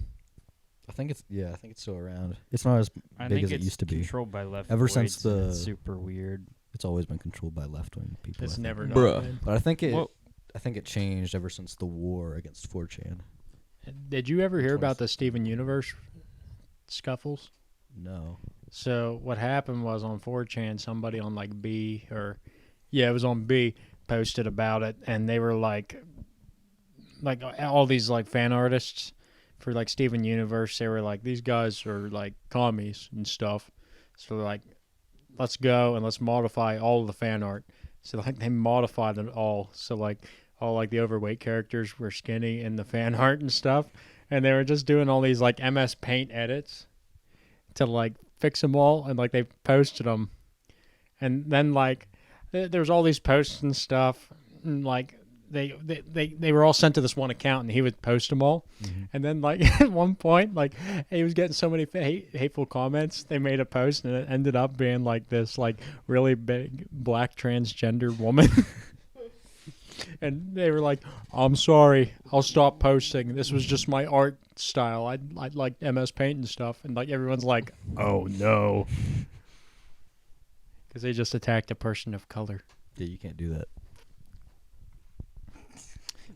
Speaker 1: I think it's still around. It's not as
Speaker 4: I
Speaker 1: big
Speaker 4: think
Speaker 1: as it
Speaker 4: it's
Speaker 1: used to be.
Speaker 4: controlled by left.
Speaker 1: Ever since
Speaker 4: it's
Speaker 1: the-
Speaker 4: super weird.
Speaker 1: It's always been controlled by left wing people.
Speaker 2: It's
Speaker 1: I think.
Speaker 2: never
Speaker 3: Bruh.
Speaker 2: not been.
Speaker 1: But
Speaker 4: Well-
Speaker 1: I think it changed ever since the war against 4chan.
Speaker 2: Did you ever hear about the Steven Universe scuffles?
Speaker 1: No.
Speaker 2: So what happened was on 4chan, somebody on like it was on B, posted about it, and they were like all these like fan artists for like Steven Universe. They were like, these guys are like commies and stuff. So they're like, let's go and let's modify all of the fan art. So like they modified it all. So like all like the overweight characters were skinny in the fan art and stuff, and they were just doing all these like MS Paint edits to like fix them all, and like they posted them, and then like there was all these posts and stuff, and like they were all sent to this one account, and he would post them all, and then like at one point like he was getting so many hateful comments, they made a post, and it ended up being like this like really big black transgender woman. And they were like, "I'm sorry, I'll stop posting. This was just my art style. I like MS Paint and stuff." And like everyone's like, "Oh no," because they just attacked a person of color.
Speaker 1: Yeah, you can't do that.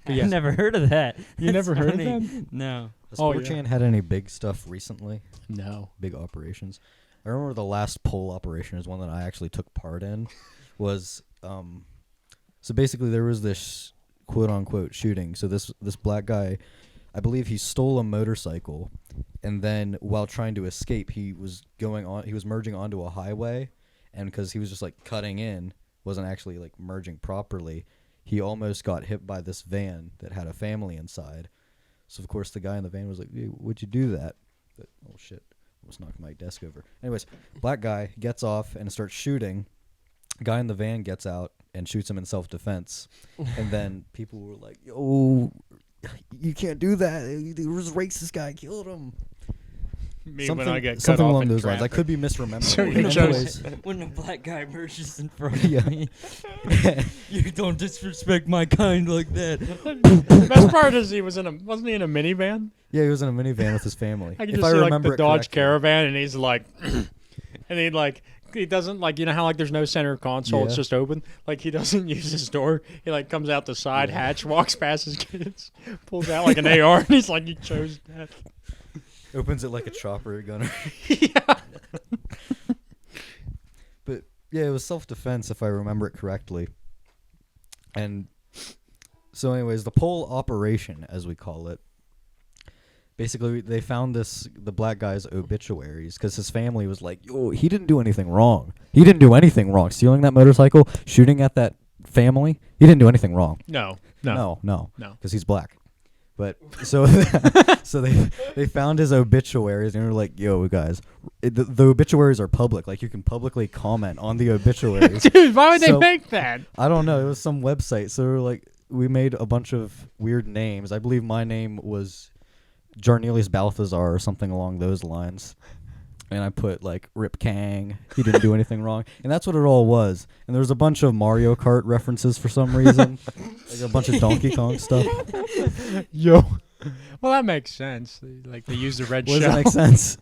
Speaker 2: But yes,
Speaker 4: I've never heard of that.
Speaker 2: You
Speaker 4: That's
Speaker 2: never heard of
Speaker 4: funny.
Speaker 2: that?
Speaker 4: No.
Speaker 1: Has
Speaker 2: Oh,
Speaker 1: 4chan had any big stuff recently?
Speaker 2: no.
Speaker 1: Big operations? I remember the last poll operation is one that I actually took part in. Was so basically there was this quote unquote shooting. So this black guy, I believe he stole a motorcycle, and then while trying to escape, he was merging onto a highway, and because he was just like cutting in, wasn't actually like merging properly, he almost got hit by this van that had a family inside. So of course the guy in the van was like, hey, "Would you do that?" But, oh shit, almost knocked my desk over. Anyways, black guy gets off and starts shooting. Guy in the van gets out and shoots him in self-defense. And then people were like, "Yo, you can't do that. There was a racist guy killed him."
Speaker 2: Me
Speaker 1: something
Speaker 2: when I get cut
Speaker 1: something
Speaker 2: off
Speaker 1: along
Speaker 2: in
Speaker 1: those lines. I
Speaker 2: traffic.
Speaker 1: could be misremembering.
Speaker 2: So
Speaker 1: it.
Speaker 2: you
Speaker 1: Anyways,
Speaker 4: When a black guy merges in front of
Speaker 1: Yeah.
Speaker 4: me, you don't disrespect my kind like that.
Speaker 2: The best part is wasn't he in a minivan?
Speaker 1: yeah, he was in a minivan with his family.
Speaker 2: I can
Speaker 1: if
Speaker 2: just
Speaker 1: I
Speaker 2: see like
Speaker 1: remember
Speaker 2: the
Speaker 1: it
Speaker 2: Dodge
Speaker 1: correctly.
Speaker 2: Caravan, and he's like, and he doesn't like, you know how like there's no center console, it's
Speaker 1: Yeah.
Speaker 2: just open. Like he doesn't use his door. He like comes out the side hatch, walks past his kids, pulls out like an AR, and he's like, "You chose that."
Speaker 1: Opens it like a chopper gunner.
Speaker 2: Yeah.
Speaker 1: But yeah, it was self-defense if I remember it correctly. And so anyways, the pole operation, as we call it, basically they found the black guy's obituaries because his family was like, "Yo, he didn't do anything wrong. He didn't do anything wrong. Stealing that motorcycle, shooting at that family, he didn't do anything wrong."
Speaker 2: No.
Speaker 1: No,
Speaker 2: No.
Speaker 1: because he's black. But so so they found his obituaries and they were like, "Yo, guys, the obituaries are public. Like you can publicly comment on the obituaries."
Speaker 2: Dude, why would
Speaker 1: So-
Speaker 2: they make that?
Speaker 1: I don't know. It was some website. So we were like, we made a bunch of weird names. I believe my name was Jarnelius Balthazar or something along those lines. And I put like Rip Kang. He didn't do anything wrong. And that's what it all was. And there was a bunch of Mario Kart references for some reason. Like a bunch of Donkey Kong stuff.
Speaker 2: Yo. Well, that makes sense. Like they use the red
Speaker 1: What does
Speaker 2: shell.
Speaker 1: that make sense?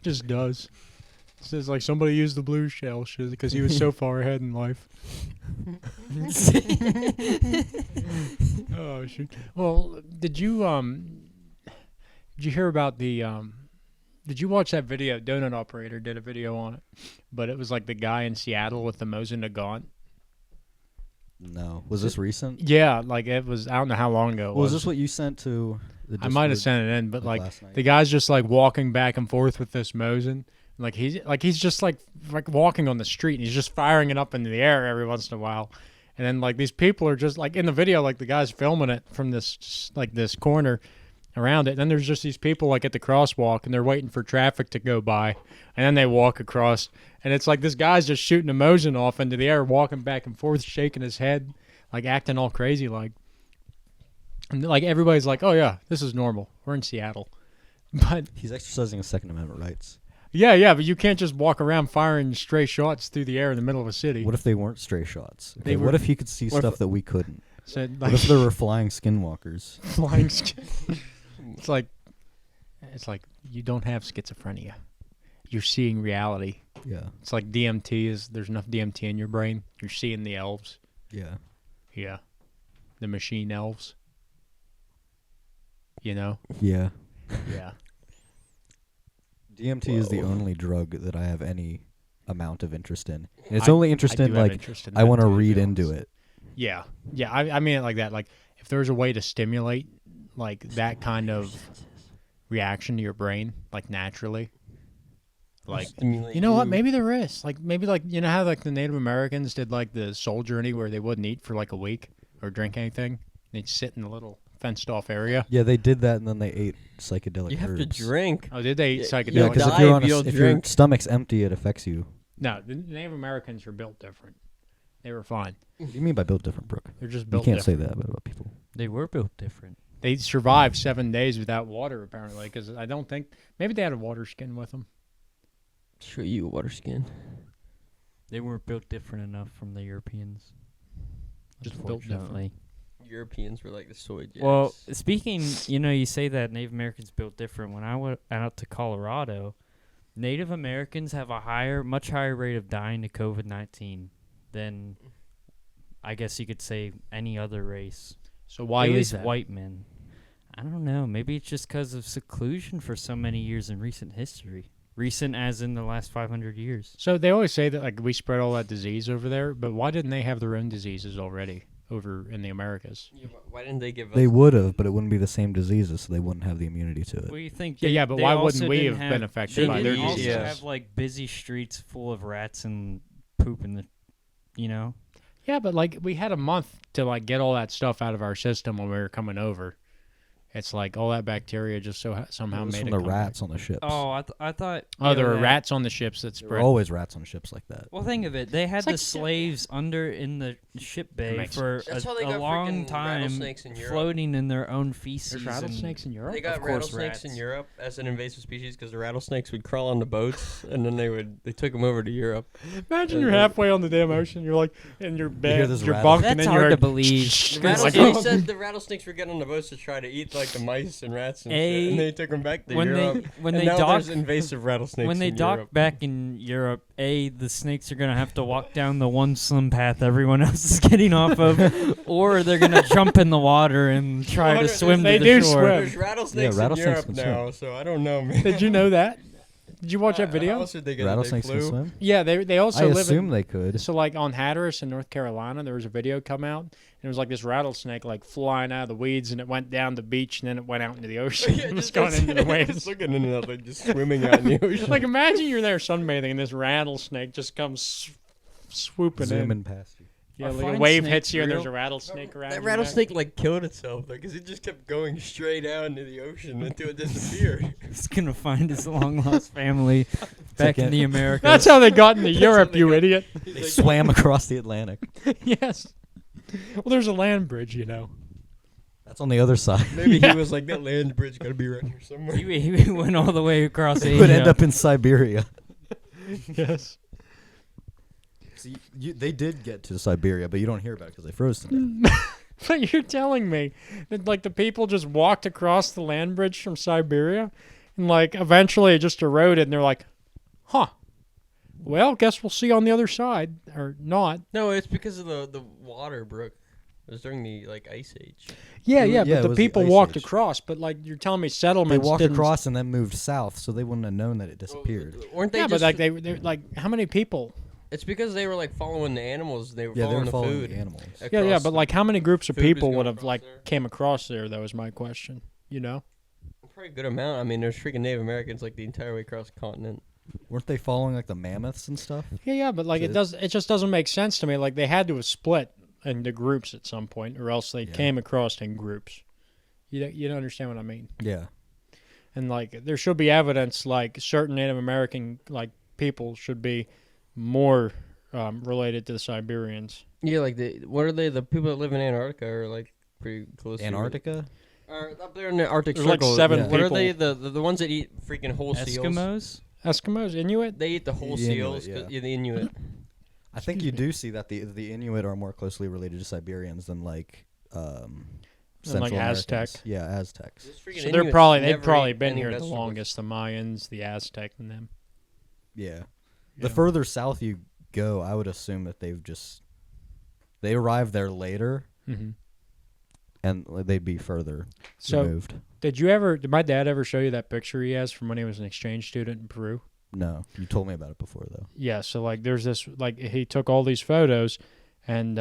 Speaker 2: Just does. It says like somebody used the blue shell because he was so far ahead in life. Oh shoot. Well, did you hear about the did you watch that video? Donut Operator did a video on it, but it was like the guy in Seattle with the Mosin Nagant.
Speaker 1: No. Was this recent?
Speaker 2: Yeah, like it was. I don't know how long ago it
Speaker 1: Was
Speaker 2: was.
Speaker 1: this what you sent to the
Speaker 2: I might have
Speaker 1: Discord,
Speaker 2: sent it in, but like
Speaker 1: last night?
Speaker 2: the guy's just like walking back and forth with this Mosin. He's just like walking on the street and he's just firing it up into the air every once in a while. And then like these people are just like in the video, like the guy's filming it from this corner around it. And then there's just these people like at the crosswalk and they're waiting for traffic to go by. And then they walk across and it's like this guy's just shooting a Mosin off into the air, walking back and forth, shaking his head, like acting all crazy like. And like everybody's like, "Oh yeah, this is normal. We're in Seattle." But
Speaker 1: He's exercising his Second Amendment rights.
Speaker 2: yeah, but you can't just walk around firing stray shots through the air in the middle of a city.
Speaker 1: What if they weren't stray shots? Okay,
Speaker 2: They
Speaker 1: what
Speaker 2: were-
Speaker 1: if he could see
Speaker 2: what if-
Speaker 1: stuff that we couldn't?
Speaker 2: So,
Speaker 1: What if there were flying skinwalkers?
Speaker 2: flying skin? It's like you don't have schizophrenia. You're seeing reality.
Speaker 1: Yeah.
Speaker 2: It's like there's enough DMT in your brain. You're seeing the elves.
Speaker 1: Yeah.
Speaker 2: Yeah. The machine elves. You know?
Speaker 1: Yeah.
Speaker 2: Yeah.
Speaker 1: DMT is the
Speaker 2: Whoa.
Speaker 1: only drug that I have any amount of interest in. And it's
Speaker 2: I-
Speaker 1: only interest
Speaker 2: I
Speaker 1: in
Speaker 2: do have
Speaker 1: like
Speaker 2: interest in
Speaker 1: I want to
Speaker 2: that, too,
Speaker 1: read
Speaker 2: be
Speaker 1: into
Speaker 2: honest.
Speaker 1: it.
Speaker 2: Yeah. Yeah, I mean it like that. Like if there's a way to stimulate like that kind of reaction to your brain, like naturally. Like you know what? Maybe there is. Like maybe like you know how like the Native Americans did like the soul journey where they wouldn't eat for like a week or drink anything. They'd sit in a little fenced off area.
Speaker 1: Yeah, they did that and then they ate psychedelic
Speaker 3: You have to
Speaker 1: herbs.
Speaker 3: drink.
Speaker 2: Oh, did they eat
Speaker 3: Yeah,
Speaker 2: psychedelic?
Speaker 1: Yeah, because if
Speaker 3: die
Speaker 1: you're
Speaker 3: if
Speaker 1: on
Speaker 3: you don't
Speaker 1: if your
Speaker 3: drink.
Speaker 1: stomach's empty, it affects you.
Speaker 2: No, the Native Americans are built different. They were fine.
Speaker 1: What do you mean by built different, Brooke?
Speaker 2: They're just
Speaker 1: You
Speaker 2: built
Speaker 1: can't
Speaker 2: different.
Speaker 1: say that about people.
Speaker 4: They were built different.
Speaker 2: They survived 7 days without water apparently because I don't think maybe they had a water skin with them.
Speaker 3: Show you a water skin.
Speaker 4: They weren't built different enough from the Europeans.
Speaker 2: Just built different.
Speaker 4: Unfortunately.
Speaker 3: Europeans were like the soy jacks.
Speaker 4: Well, speaking, you say that Native Americans built different. When I went out to Colorado, Native Americans have a much higher rate of dying to COVID-19 than, I guess you could say, any other race.
Speaker 2: So why
Speaker 4: At
Speaker 2: is
Speaker 4: least
Speaker 2: that?
Speaker 4: white men? I don't know. Maybe it's just because of seclusion for so many years in recent history. Recent as in the last 500 years.
Speaker 2: So they always say that like we spread all that disease over there, but why didn't they have their own diseases already over in the Americas?
Speaker 3: Yeah, but why didn't they give us?
Speaker 1: They would have, but it wouldn't be the same diseases, so they wouldn't have the immunity to it.
Speaker 4: Well, you think?
Speaker 2: Yeah, but
Speaker 4: they
Speaker 2: why
Speaker 4: also
Speaker 2: wouldn't we
Speaker 4: didn't
Speaker 2: have been affected
Speaker 4: they
Speaker 3: by their
Speaker 4: didn't also
Speaker 3: diseases?
Speaker 4: have like busy streets full of rats and poop in the, you know?
Speaker 2: Yeah, but like we had a month to like get all that stuff out of our system when we were coming over. It's like all that bacteria just somehow
Speaker 1: It was
Speaker 2: made
Speaker 1: from
Speaker 2: it
Speaker 1: the
Speaker 2: come back.
Speaker 1: rats on the ships.
Speaker 4: Oh, I thought.
Speaker 2: Oh, there were
Speaker 4: that-
Speaker 2: rats on the ships that
Speaker 1: There were
Speaker 2: spread.
Speaker 1: always rats on ships like that.
Speaker 4: Well, think of it. They had
Speaker 2: It's
Speaker 4: the
Speaker 2: like-
Speaker 4: slaves under in the ship bay
Speaker 2: makes
Speaker 4: for
Speaker 3: That's how
Speaker 4: a
Speaker 3: they got
Speaker 4: long
Speaker 3: freaking
Speaker 4: time,
Speaker 3: rattlesnakes in Europe.
Speaker 4: floating in their own feces.
Speaker 2: There's
Speaker 4: and-
Speaker 2: rattlesnakes in Europe.
Speaker 3: They got
Speaker 4: Of course,
Speaker 3: rattlesnakes in
Speaker 4: rats.
Speaker 3: Europe as an invasive species because the rattlesnakes would crawl on the boats and then they took them over to Europe.
Speaker 2: Imagine you're halfway on the damn ocean. You're like in your bed,
Speaker 1: this
Speaker 2: your
Speaker 1: rattle-
Speaker 2: bunk, and
Speaker 4: That's
Speaker 2: then you're
Speaker 4: hard to believe.
Speaker 3: The
Speaker 2: It's like,
Speaker 3: rattlesnakes said the rattlesnakes were getting on the boats to try to eat like the mice and rats and shit, and they took them back to
Speaker 4: when
Speaker 3: Europe.
Speaker 4: when
Speaker 3: and
Speaker 4: they
Speaker 3: now
Speaker 4: dock
Speaker 3: there's invasive rattlesnakes
Speaker 4: when they
Speaker 3: in
Speaker 4: dock
Speaker 3: Europe.
Speaker 4: back in Europe, the snakes are gonna have to walk down the one slim path everyone else is getting off of, or they're gonna jump in the water and try to swim
Speaker 2: they
Speaker 4: to the
Speaker 2: do
Speaker 4: shore.
Speaker 2: swim.
Speaker 3: There's rattlesnakes,
Speaker 1: rattlesnakes
Speaker 3: in Europe
Speaker 1: can
Speaker 3: now,
Speaker 1: swim.
Speaker 3: so I don't know, man.
Speaker 2: Did you know that? Did you watch that
Speaker 3: How
Speaker 2: video?
Speaker 3: else did they get it?
Speaker 1: Rattlesnakes
Speaker 3: They
Speaker 1: can
Speaker 3: flew?
Speaker 1: swim?
Speaker 2: Yeah, they also
Speaker 1: I
Speaker 2: live
Speaker 1: assume
Speaker 2: in.
Speaker 1: they could.
Speaker 2: So like on Hatteras in North Carolina, there was a video come out, and it was like this rattlesnake like flying out of the weeds, and it went down the beach, and then it went out into the ocean.
Speaker 3: Yeah,
Speaker 2: and was
Speaker 3: just
Speaker 2: going into the
Speaker 3: just
Speaker 2: waves.
Speaker 3: looking into that, like just swimming out in the ocean.
Speaker 2: Like imagine you're there sunbathing, and this rattlesnake just comes swooping in.
Speaker 1: Zooming past you.
Speaker 2: Yeah,
Speaker 4: Are
Speaker 2: like a
Speaker 4: flying
Speaker 2: wave
Speaker 4: snakes
Speaker 2: hits you, and there's a
Speaker 4: real?
Speaker 2: rattlesnake around.
Speaker 3: That
Speaker 2: your neck.
Speaker 3: rattlesnake like killed itself, like, cause it just kept going straight out into the ocean until it disappeared.
Speaker 4: He's gonna find his long lost family back
Speaker 1: like
Speaker 4: in
Speaker 1: a-
Speaker 4: the Americas.
Speaker 2: That's how they got into Europe,
Speaker 3: they
Speaker 2: you
Speaker 3: got-
Speaker 2: idiot.
Speaker 1: They swam across the Atlantic.
Speaker 2: Yes. Well, there's a land bridge, you know.
Speaker 1: That's on the other side.
Speaker 3: Maybe he was like, that land bridge gotta be right here somewhere.
Speaker 4: he went all the way across
Speaker 1: It
Speaker 4: Asia.
Speaker 1: would end up in Siberia.
Speaker 2: Yes.
Speaker 1: See, they did get to Siberia, but you don't hear about it because they froze to death.
Speaker 2: But you're telling me that like the people just walked across the land bridge from Siberia, and like eventually it just eroded, and they're like, "Huh? Well, guess we'll see on the other side, or not."
Speaker 3: No, it's because of the water brook. It was during the like ice age.
Speaker 2: Yeah,
Speaker 1: Yeah,
Speaker 2: but
Speaker 1: it
Speaker 2: the
Speaker 1: was the
Speaker 2: people
Speaker 1: Ice
Speaker 2: walked
Speaker 1: Age.
Speaker 2: across. But like you're telling me
Speaker 1: They
Speaker 2: settlements
Speaker 1: walked
Speaker 2: didn't.
Speaker 1: across and then moved south, so they wouldn't have known that it disappeared.
Speaker 3: Weren't they
Speaker 2: Yeah,
Speaker 3: just,
Speaker 2: but like they're like how many people?
Speaker 3: it's because they were like following the animals. They were
Speaker 1: Yeah, they
Speaker 3: following
Speaker 1: were
Speaker 3: the
Speaker 1: following
Speaker 3: food.
Speaker 1: the animals.
Speaker 2: Yeah,
Speaker 3: across
Speaker 2: but
Speaker 3: the-
Speaker 2: like how many groups of
Speaker 3: food was
Speaker 2: people
Speaker 3: going
Speaker 2: would have
Speaker 3: across
Speaker 2: like
Speaker 3: there.
Speaker 2: came across there? That was my question. You know.
Speaker 3: Probably a good amount. I mean, there's freaking Native Americans like the entire way across the continent.
Speaker 1: Weren't they following like the mammoths and stuff?
Speaker 2: Yeah, but like
Speaker 1: So
Speaker 2: it just doesn't make sense to me. Like they had to have split into groups at some point, or else they
Speaker 1: Yeah.
Speaker 2: came across in groups. You don't understand what I mean?
Speaker 1: Yeah.
Speaker 2: And like there should be evidence, like certain Native American like people should be more related to the Siberians.
Speaker 3: Yeah, like what are they? The people that live in Antarctica are like pretty close.
Speaker 1: Antarctica?
Speaker 3: Or up there in the Arctic
Speaker 2: There's like
Speaker 3: Circle.
Speaker 2: 7
Speaker 3: What are they?
Speaker 2: people.
Speaker 3: The ones that eat freaking whole seals.
Speaker 4: Eskimos.
Speaker 2: Eskimos, Inuit.
Speaker 3: They eat the whole
Speaker 1: The Inuit,
Speaker 3: seals.
Speaker 1: yeah.
Speaker 3: Yeah, the Inuit.
Speaker 1: I think you do see that the Inuit are more closely related to Siberians than like Central
Speaker 2: like
Speaker 1: Americans.
Speaker 2: Aztec.
Speaker 1: Yeah, Aztecs.
Speaker 3: Those freaking
Speaker 2: So they've
Speaker 3: Inuits
Speaker 2: probably
Speaker 3: never eat
Speaker 2: been
Speaker 3: any
Speaker 2: here the
Speaker 3: vegetables.
Speaker 2: longest. The Mayans, the Aztec, and them.
Speaker 1: Yeah.
Speaker 2: Yeah.
Speaker 1: The further south you go, I would assume that they arrived there later
Speaker 2: Mm-hmm.
Speaker 1: and they'd be further
Speaker 2: So
Speaker 1: removed.
Speaker 2: did my dad ever show you that picture he has from when he was an exchange student in Peru?
Speaker 1: No, you told me about it before though.
Speaker 2: Yeah, so like there's this like he took all these photos and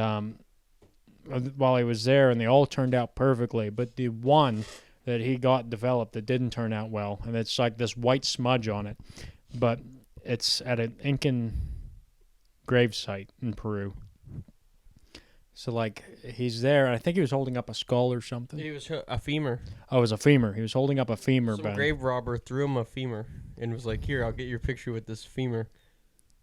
Speaker 2: while he was there and they all turned out perfectly, but the one that he got developed that didn't turn out well, and it's like this white smudge on it, but it's at an Incan gravesite in Peru. So like he's there, and I think he was holding up a skull or something.
Speaker 3: He was a femur.
Speaker 2: Oh, it was a femur. He was holding up a femur
Speaker 3: Some
Speaker 2: bone.
Speaker 3: grave robber threw him a femur and was like, "Here, I'll get your picture with this femur."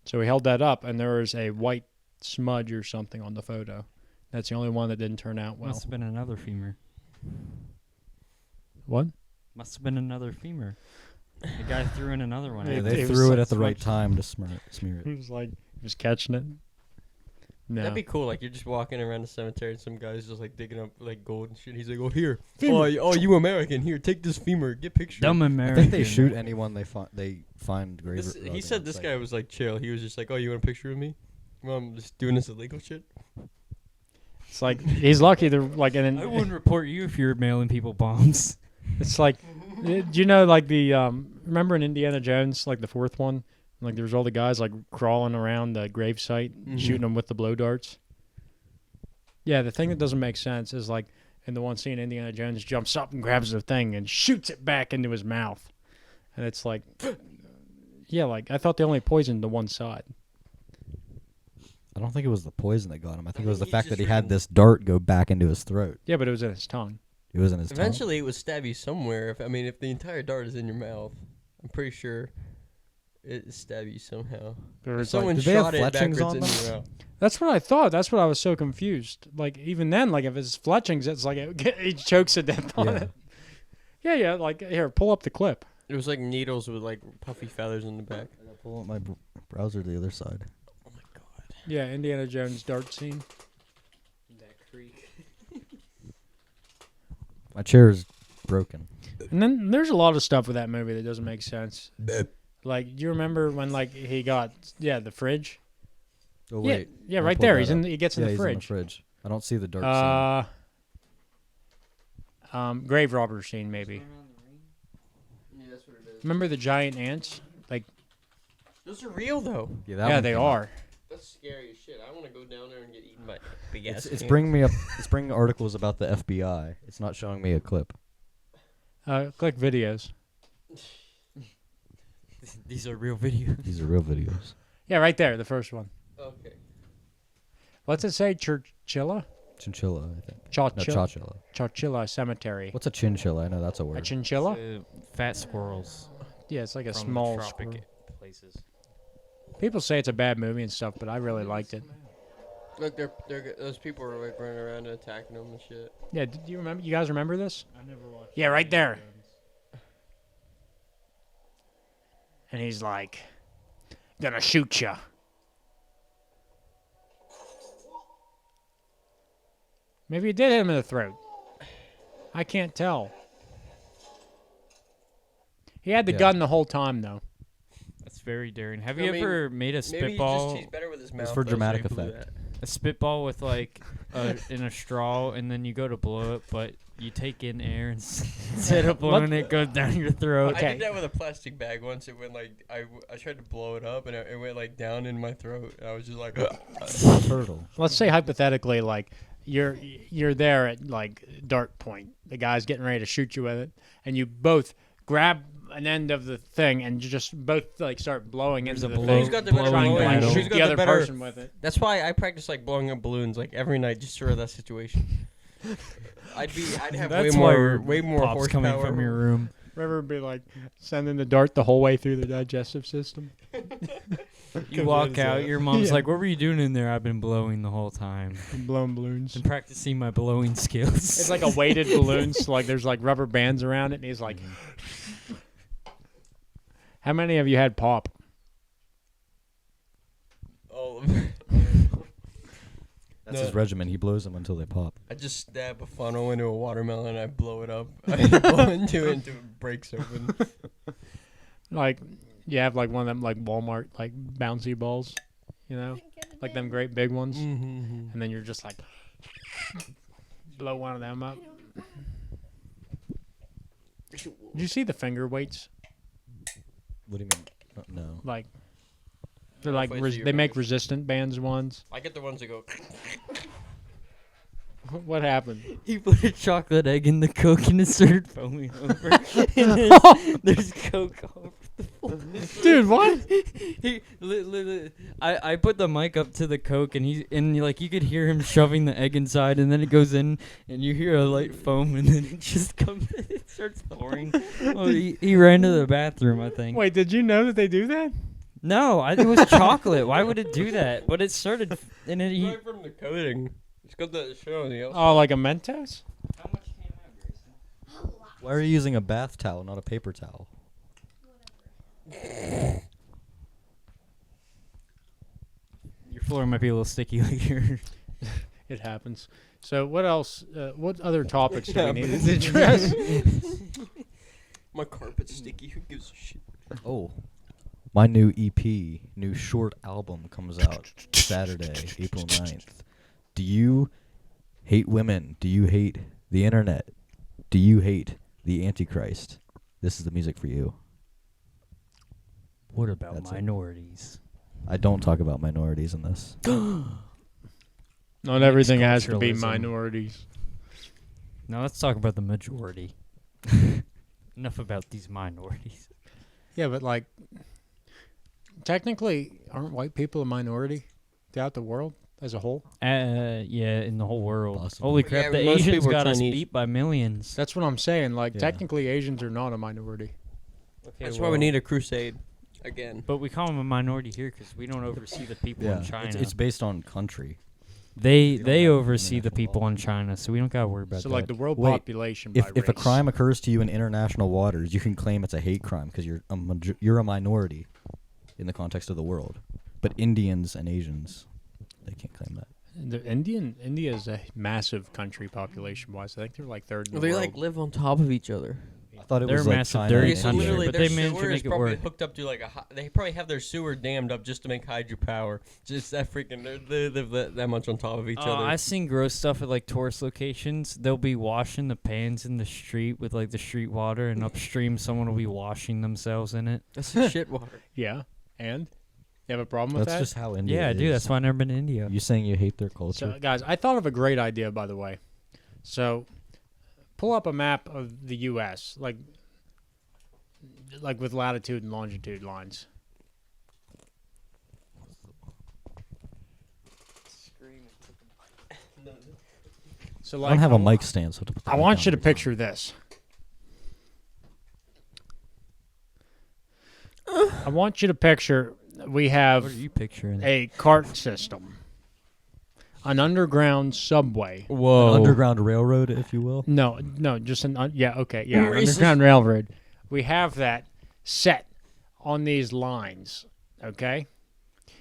Speaker 2: So he held that up, and there was a white smudge or something on the photo. That's the only one that didn't turn out well.
Speaker 4: Must have been another femur.
Speaker 2: What?
Speaker 4: Must have been another femur. The guy threw in another one.
Speaker 2: Yeah,
Speaker 1: Yeah,
Speaker 2: It
Speaker 1: they
Speaker 2: was
Speaker 1: threw it
Speaker 2: like
Speaker 1: at the right
Speaker 2: smudged.
Speaker 1: time to smear it.
Speaker 2: He was like, he was catching it. No.
Speaker 3: That'd be cool. Like you're just walking around the cemetery and some guy's just like digging up like gold and shit. He's like, "Oh here,
Speaker 2: Femur.
Speaker 3: oh you American, here, take this femur, get picture."
Speaker 4: Dumb
Speaker 1: I
Speaker 4: American.
Speaker 1: think they shoot anyone they find grave.
Speaker 3: He said this guy was like chill. He was just like, "Oh, you want a picture of me? Well, I'm just doing this illegal shit."
Speaker 2: It's like he's lucky they're like, and
Speaker 4: I wouldn't report you if you were mailing people bombs.
Speaker 2: it's like, do you know like the remember in Indiana Jones, like the fourth one, like there's all the guys like crawling around the gravesite, shooting them with the blow darts. Yeah, the thing that doesn't make sense is like in the one scene, Indiana Jones jumps up and grabs the thing and shoots it back into his mouth, and it's like, yeah, like I thought they only poisoned the one side.
Speaker 1: I don't think it was the poison that got him. I think it was the fact that he had this dart go back into his throat.
Speaker 2: Yeah, but it was in his tongue.
Speaker 1: It was in his
Speaker 3: Eventually, it would stab you somewhere. If the entire dart is in your mouth, I'm pretty sure it stab you somehow.
Speaker 2: Or
Speaker 3: If
Speaker 2: it's like,
Speaker 3: someone
Speaker 1: do they have
Speaker 3: shot it
Speaker 1: fletchings
Speaker 3: backwards
Speaker 1: on
Speaker 3: into
Speaker 1: them?
Speaker 3: your mouth.
Speaker 2: that's what I thought. That's what I was so confused. Like even then, like if it's fletchings, it's like he chokes to death on it. Yeah. Like here, pull up the clip.
Speaker 3: It was like needles with like puffy feathers in the back.
Speaker 1: I gotta pull up my browser to the other side.
Speaker 3: Oh my god.
Speaker 2: Yeah, Indiana Jones dart scene.
Speaker 4: That creek.
Speaker 1: My chair is broken.
Speaker 2: And then there's a lot of stuff with that movie that doesn't make sense. Like, do you remember when like he got the fridge?
Speaker 1: Oh wait.
Speaker 2: Yeah,
Speaker 1: I'll
Speaker 2: right
Speaker 1: pull
Speaker 2: there.
Speaker 1: that up.
Speaker 2: He gets in
Speaker 1: Yeah,
Speaker 2: the
Speaker 1: he's
Speaker 2: fridge.
Speaker 1: in the fridge. I don't see the dart
Speaker 2: Grave robber scene maybe.
Speaker 3: Yeah, that's what it is.
Speaker 2: Remember the giant ants? Like,
Speaker 3: Those are real though.
Speaker 1: scene.
Speaker 2: yeah,
Speaker 1: one
Speaker 2: they
Speaker 1: came out.
Speaker 2: are.
Speaker 3: That's scary as shit. I want to go down there and get eaten by big ass.
Speaker 1: It's bringing me up. It's bringing articles about the FBI. It's not showing me a clip.
Speaker 2: Click videos.
Speaker 4: These are real videos.
Speaker 1: These are real videos.
Speaker 2: Yeah, right there, the first one.
Speaker 3: Okay.
Speaker 2: What's it say? Churchilla?
Speaker 1: Chinchilla, I think. No,
Speaker 2: Churchilla.
Speaker 1: chachilla.
Speaker 2: Churchilla Cemetery.
Speaker 1: What's a chinchilla? I know that's a
Speaker 2: A
Speaker 1: word.
Speaker 2: chinchilla?
Speaker 4: Fat squirrels.
Speaker 2: Yeah, it's like a
Speaker 4: from
Speaker 2: small
Speaker 4: the tropic
Speaker 2: squirrel.
Speaker 4: places.
Speaker 2: People say it's a bad movie and stuff, but I really liked it.
Speaker 3: Look, those people are like running around and attacking them and shit.
Speaker 2: Yeah, do you remember? You guys remember this?
Speaker 4: I never watched.
Speaker 2: Yeah, right there. And he's like, gonna shoot ya. Maybe he did hit him in the throat. I can't tell. He had the
Speaker 1: Yeah.
Speaker 2: gun the whole time, though.
Speaker 4: That's very daring. Have
Speaker 3: I
Speaker 4: you
Speaker 3: mean,
Speaker 4: ever made a
Speaker 3: Maybe
Speaker 4: spitball?
Speaker 3: he's better with his mouth.
Speaker 1: for
Speaker 3: though, so
Speaker 1: dramatic
Speaker 3: he blew
Speaker 1: effect.
Speaker 3: that.
Speaker 4: A spitball with like in a straw, and then you go to blow it, but you take in air instead of blowing it goes down your throat.
Speaker 3: I
Speaker 2: Okay.
Speaker 3: did that with a plastic bag once. It went like I tried to blow it up and it went like down in my throat. And I was just like,
Speaker 1: Turtle.
Speaker 2: Let's say hypothetically, like you're there at like dart point. The guy's getting ready to shoot you with it, and you both grab an end of the thing and you just both like start blowing into the
Speaker 4: blow-
Speaker 2: thing.
Speaker 3: Who's got the better
Speaker 2: trying to
Speaker 3: blowing?
Speaker 2: like,
Speaker 3: Who's
Speaker 2: shoot
Speaker 3: got
Speaker 2: the
Speaker 3: the
Speaker 2: other
Speaker 3: better-
Speaker 2: person with it.
Speaker 3: That's why I practice like blowing up balloons like every night just for that situation. I'd have
Speaker 4: That's
Speaker 3: way more
Speaker 4: Pops
Speaker 3: horsepower.
Speaker 4: coming from your room.
Speaker 2: River would be like sending the dart the whole way through the digestive system.
Speaker 4: You walk out, your mom's
Speaker 2: Yeah.
Speaker 4: like, "What were you doing in there?" "I've been blowing the whole time.
Speaker 2: And blowing balloons.
Speaker 4: Been practicing my blowing skills."
Speaker 2: It's like a weighted balloon, so like there's like rubber bands around it, and he's like, "How many of you had pop?"
Speaker 3: All of it.
Speaker 1: That's
Speaker 3: No.
Speaker 1: his regimen. He blows them until they pop.
Speaker 3: I just stab a funnel into a watermelon and I blow it up. I blow into it until it breaks open.
Speaker 2: Like, you have like one of them like Walmart like bouncy balls, you know, like them great big ones,
Speaker 3: Mm-hmm.
Speaker 2: and then you're just like blow one of them up. Did you see the finger weights?
Speaker 1: What do you mean? No.
Speaker 2: Like, they're like
Speaker 3: Halfway through your
Speaker 2: they make
Speaker 3: fingers.
Speaker 2: resistant bands ones.
Speaker 3: I get the ones that go.
Speaker 2: What happened?
Speaker 4: He put a chocolate egg in the Coke and it started foaming over. And there's Coke all over the floor.
Speaker 2: Dude, what?
Speaker 4: I put the mic up to the Coke and like you could hear him shoving the egg inside, and then it goes in and you hear a light foam, and then it just comes. It starts pouring. Oh, he ran to the bathroom, I think.
Speaker 2: Wait, did you know that they do that?
Speaker 4: No, it was chocolate. Why would it do that? But it started, and then he.
Speaker 3: Right from the coating. It's got that show on the outside.
Speaker 2: Oh, like a Mentos?
Speaker 4: How much can you have, Grayson?
Speaker 1: Why are you using a bath towel, not a paper towel?
Speaker 4: Your floor might be a little sticky later.
Speaker 2: It happens. So what else? What other topics do we need to address?
Speaker 3: My carpet's sticky. Who gives a shit?
Speaker 1: Oh. My new EP, new short album comes out Saturday, April 9th. Do you hate women? Do you hate the internet? Do you hate the Antichrist? This is the music for you.
Speaker 4: What about
Speaker 1: That's it.
Speaker 4: minorities?
Speaker 1: I don't talk about minorities in this.
Speaker 2: Not everything has to be
Speaker 4: Multiculturalism.
Speaker 2: minorities.
Speaker 4: Now let's talk about the majority. Enough about these minorities.
Speaker 2: Yeah, but like, technically, aren't white people a minority throughout the world as a whole?
Speaker 4: Yeah, in the whole world.
Speaker 1: Possibly.
Speaker 4: Holy
Speaker 3: Yeah,
Speaker 4: crap,
Speaker 3: but
Speaker 4: the
Speaker 3: most
Speaker 4: Asians
Speaker 3: people are
Speaker 4: got us
Speaker 3: Chinese.
Speaker 4: beat by millions.
Speaker 2: That's what I'm saying. Like,
Speaker 1: Yeah.
Speaker 2: technically, Asians are not a minority.
Speaker 4: Okay,
Speaker 3: That's why we need a crusade again.
Speaker 4: But we call them a minority here because we don't oversee the people in China.
Speaker 1: It's based on country.
Speaker 4: they
Speaker 1: don't
Speaker 4: they
Speaker 1: have
Speaker 4: oversee the
Speaker 1: international
Speaker 4: people
Speaker 1: law.
Speaker 4: in China, so we don't gotta worry about
Speaker 2: So,
Speaker 4: that.
Speaker 2: like, the world
Speaker 1: Wait,
Speaker 2: population by
Speaker 1: If a
Speaker 2: race.
Speaker 1: crime occurs to you in international waters, you can claim it's a hate crime because you're a minority in the context of the world. But Indians and Asians, they can't claim that.
Speaker 2: India is a massive country population-wise. I think they're like third in the
Speaker 3: They
Speaker 2: world.
Speaker 3: like live on top of each other.
Speaker 1: I thought it
Speaker 4: They're
Speaker 1: was
Speaker 4: a
Speaker 1: like
Speaker 4: massive
Speaker 1: China
Speaker 4: dirty
Speaker 1: and
Speaker 3: so
Speaker 4: country,
Speaker 1: India.
Speaker 3: literally
Speaker 4: but
Speaker 3: their
Speaker 4: they managed to
Speaker 3: sewer is
Speaker 4: make it
Speaker 3: probably
Speaker 4: work.
Speaker 3: hooked up to like they probably have their sewer dammed up just to make hydropower. Just that freaking they live that much on top of each other.
Speaker 4: I've seen gross stuff at like tourist locations. They'll be washing the pans in the street with like the street water, and upstream someone will be washing themselves in it.
Speaker 3: That's the shit water.
Speaker 2: Yeah, and you have a problem with
Speaker 1: That's
Speaker 2: that?
Speaker 1: just how India
Speaker 4: Yeah, I
Speaker 1: is.
Speaker 4: do. That's why I've never been to India.
Speaker 1: You saying you hate their culture?
Speaker 2: So, guys, I thought of a great idea, by the way. So, pull up a map of the U.S., like with latitude and longitude lines. So,
Speaker 1: I
Speaker 2: like,
Speaker 1: don't have a mic stand, so to put the
Speaker 2: I
Speaker 1: mic
Speaker 2: want
Speaker 1: down
Speaker 2: you to
Speaker 1: every time.
Speaker 2: picture this. I want you to picture we have
Speaker 4: What are you picturing?
Speaker 2: a cart system, an underground subway.
Speaker 3: Whoa.
Speaker 1: An underground railroad, if you will.
Speaker 2: No, just an yeah, okay, yeah, an
Speaker 3: Racist.
Speaker 2: underground railroad. We have that set on these lines, okay,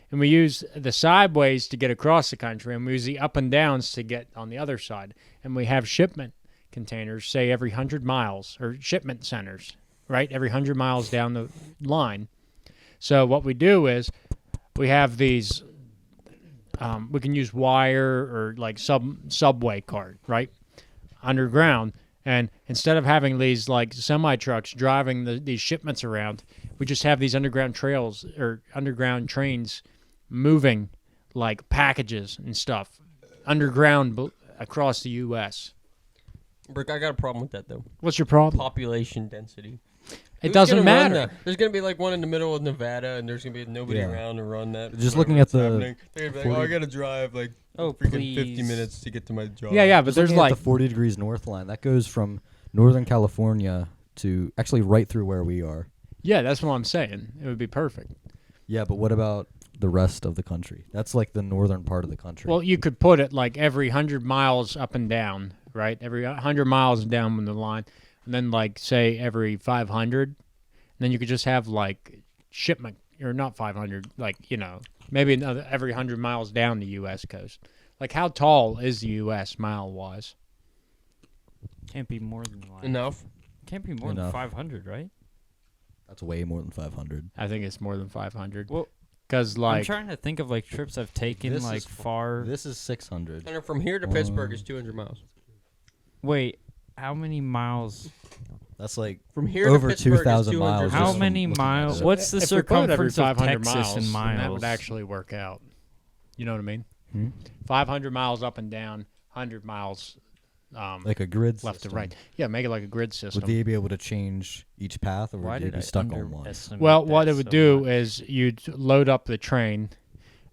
Speaker 2: and we use the sideways to get across the country, and we use the up and downs to get on the other side. And we have shipment containers, say every 100 miles, or shipment centers, right, every 100 miles down the line. So what we do is we have these. We can use wire or like subway cart, right, underground. And instead of having these like semi trucks driving these shipments around, we just have these underground trails or underground trains moving like packages and stuff underground across the U.S.
Speaker 3: Brick, I got a problem with that though.
Speaker 2: What's your problem?
Speaker 3: Population density.
Speaker 2: It
Speaker 3: Who's
Speaker 2: doesn't
Speaker 3: gonna run
Speaker 2: matter.
Speaker 3: that? There's gonna be like one in the middle of Nevada, and there's gonna be nobody
Speaker 1: Yeah.
Speaker 3: around to run that.
Speaker 1: Just
Speaker 3: whenever
Speaker 1: looking at
Speaker 3: it's
Speaker 1: the
Speaker 3: happening. They're gonna be like,
Speaker 1: 40
Speaker 3: I gotta drive like
Speaker 4: Oh,
Speaker 3: freaking 50
Speaker 4: please.
Speaker 3: minutes to get to my job.
Speaker 2: Yeah, but
Speaker 1: Just
Speaker 2: there's
Speaker 1: looking at
Speaker 2: like
Speaker 1: the 40 degrees north line that goes from Northern California to actually right through where we are.
Speaker 2: yeah, that's what I'm saying. It would be perfect.
Speaker 1: Yeah, but what about the rest of the country? That's like the northern part of the country.
Speaker 2: Well, you could put it like every 100 miles up and down, right? Every 100 miles down from the line, and then like say every 500, and then you could just have like shipment or not 500, like maybe another every 100 miles down the U.S. coast. Like how tall is the U.S. mile wise?
Speaker 4: Can't be more than like,
Speaker 3: Enough.
Speaker 4: Can't be more than
Speaker 1: Enough.
Speaker 4: 500, right?
Speaker 1: That's way more than 500.
Speaker 2: I think it's more than 500.
Speaker 4: Well,
Speaker 2: Because
Speaker 4: I'm
Speaker 2: like
Speaker 4: trying to think of like trips I've taken
Speaker 1: This
Speaker 4: like
Speaker 1: is
Speaker 4: far.
Speaker 1: This is 600.
Speaker 3: And from here to Pittsburgh is 200 miles.
Speaker 4: Wait, how many miles?
Speaker 1: That's like
Speaker 3: From here
Speaker 1: Over
Speaker 3: to Pittsburgh
Speaker 1: 2,000
Speaker 3: is 200
Speaker 1: miles.
Speaker 4: How
Speaker 1: just
Speaker 4: many
Speaker 1: from looking at
Speaker 4: miles?
Speaker 1: it.
Speaker 4: What's the
Speaker 2: if we put it every
Speaker 4: circumference of
Speaker 2: 500
Speaker 4: Texas
Speaker 2: miles,
Speaker 4: in
Speaker 2: then
Speaker 4: miles?
Speaker 2: that would actually work out. You know what I mean?
Speaker 1: Hmm?
Speaker 2: 500 miles up and down, 100 miles
Speaker 1: like a grid
Speaker 2: left to
Speaker 1: system.
Speaker 2: right. Yeah, make it like a grid system.
Speaker 1: Would they be able to change each path, or
Speaker 4: Why
Speaker 1: would they
Speaker 4: did
Speaker 1: be
Speaker 4: I
Speaker 1: stuck on one?
Speaker 4: underestimate
Speaker 2: Well, what
Speaker 4: that
Speaker 2: it would
Speaker 4: so
Speaker 2: do
Speaker 4: much?
Speaker 2: is you'd load up the train,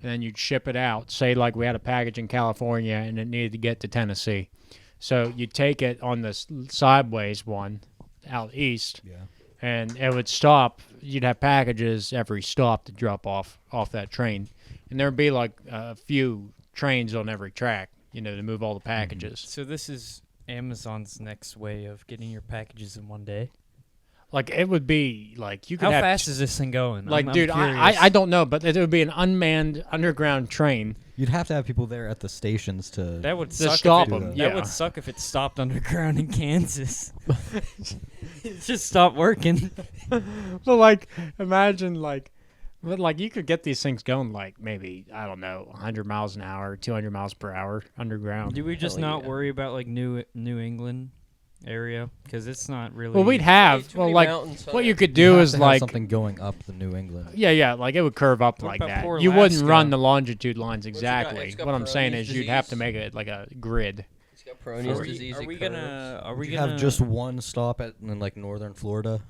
Speaker 2: and then you'd ship it out. Say like we had a package in California, and it needed to get to Tennessee. So you'd take it on the sideways one out east,
Speaker 1: Yeah.
Speaker 2: and it would stop. You'd have packages every stop to drop off that train, and there'd be like a few trains on every track, to move all the packages.
Speaker 4: So this is Amazon's next way of getting your packages in one day.
Speaker 2: Like it would be like you could
Speaker 4: How
Speaker 2: have
Speaker 4: fast is this thing going?
Speaker 2: like
Speaker 4: I'm
Speaker 2: dude, I
Speaker 4: curious.
Speaker 2: don't know, but it would be an unmanned underground train.
Speaker 1: You'd have to have people there at the stations to.
Speaker 4: That would
Speaker 2: To
Speaker 4: suck.
Speaker 2: stop
Speaker 4: if it,
Speaker 2: 'em,
Speaker 4: That
Speaker 2: yeah.
Speaker 4: would suck if it stopped underground in Kansas. It just stopped working.
Speaker 2: But like, imagine like But like you could get these things going like maybe I don't know 100 miles an hour, 200 miles per hour underground.
Speaker 4: Do we just
Speaker 3: Hell
Speaker 4: not
Speaker 3: yeah.
Speaker 4: worry about like New England area because it's not really?
Speaker 2: Well, we'd have
Speaker 3: Too
Speaker 2: well
Speaker 3: many
Speaker 2: like
Speaker 3: mountains on
Speaker 2: what
Speaker 3: it.
Speaker 2: you could
Speaker 1: You
Speaker 2: do
Speaker 1: have
Speaker 2: is
Speaker 1: to have
Speaker 2: like
Speaker 1: something going up the New England.
Speaker 2: yeah, like it would curve up
Speaker 4: What
Speaker 2: like
Speaker 4: about
Speaker 2: that.
Speaker 4: poor
Speaker 2: You wouldn't run
Speaker 4: Alaska?
Speaker 2: the longitude lines
Speaker 3: got-
Speaker 2: exactly.
Speaker 3: it's got
Speaker 2: What I'm saying
Speaker 3: Peyronie's
Speaker 2: is you'd have to
Speaker 3: disease.
Speaker 2: make it like a grid.
Speaker 3: It's got Peyronie's
Speaker 4: Are
Speaker 3: disease.
Speaker 4: we
Speaker 3: it curves.
Speaker 4: gonna? Are
Speaker 1: We
Speaker 4: we gonna
Speaker 1: have just one stop in like northern Florida,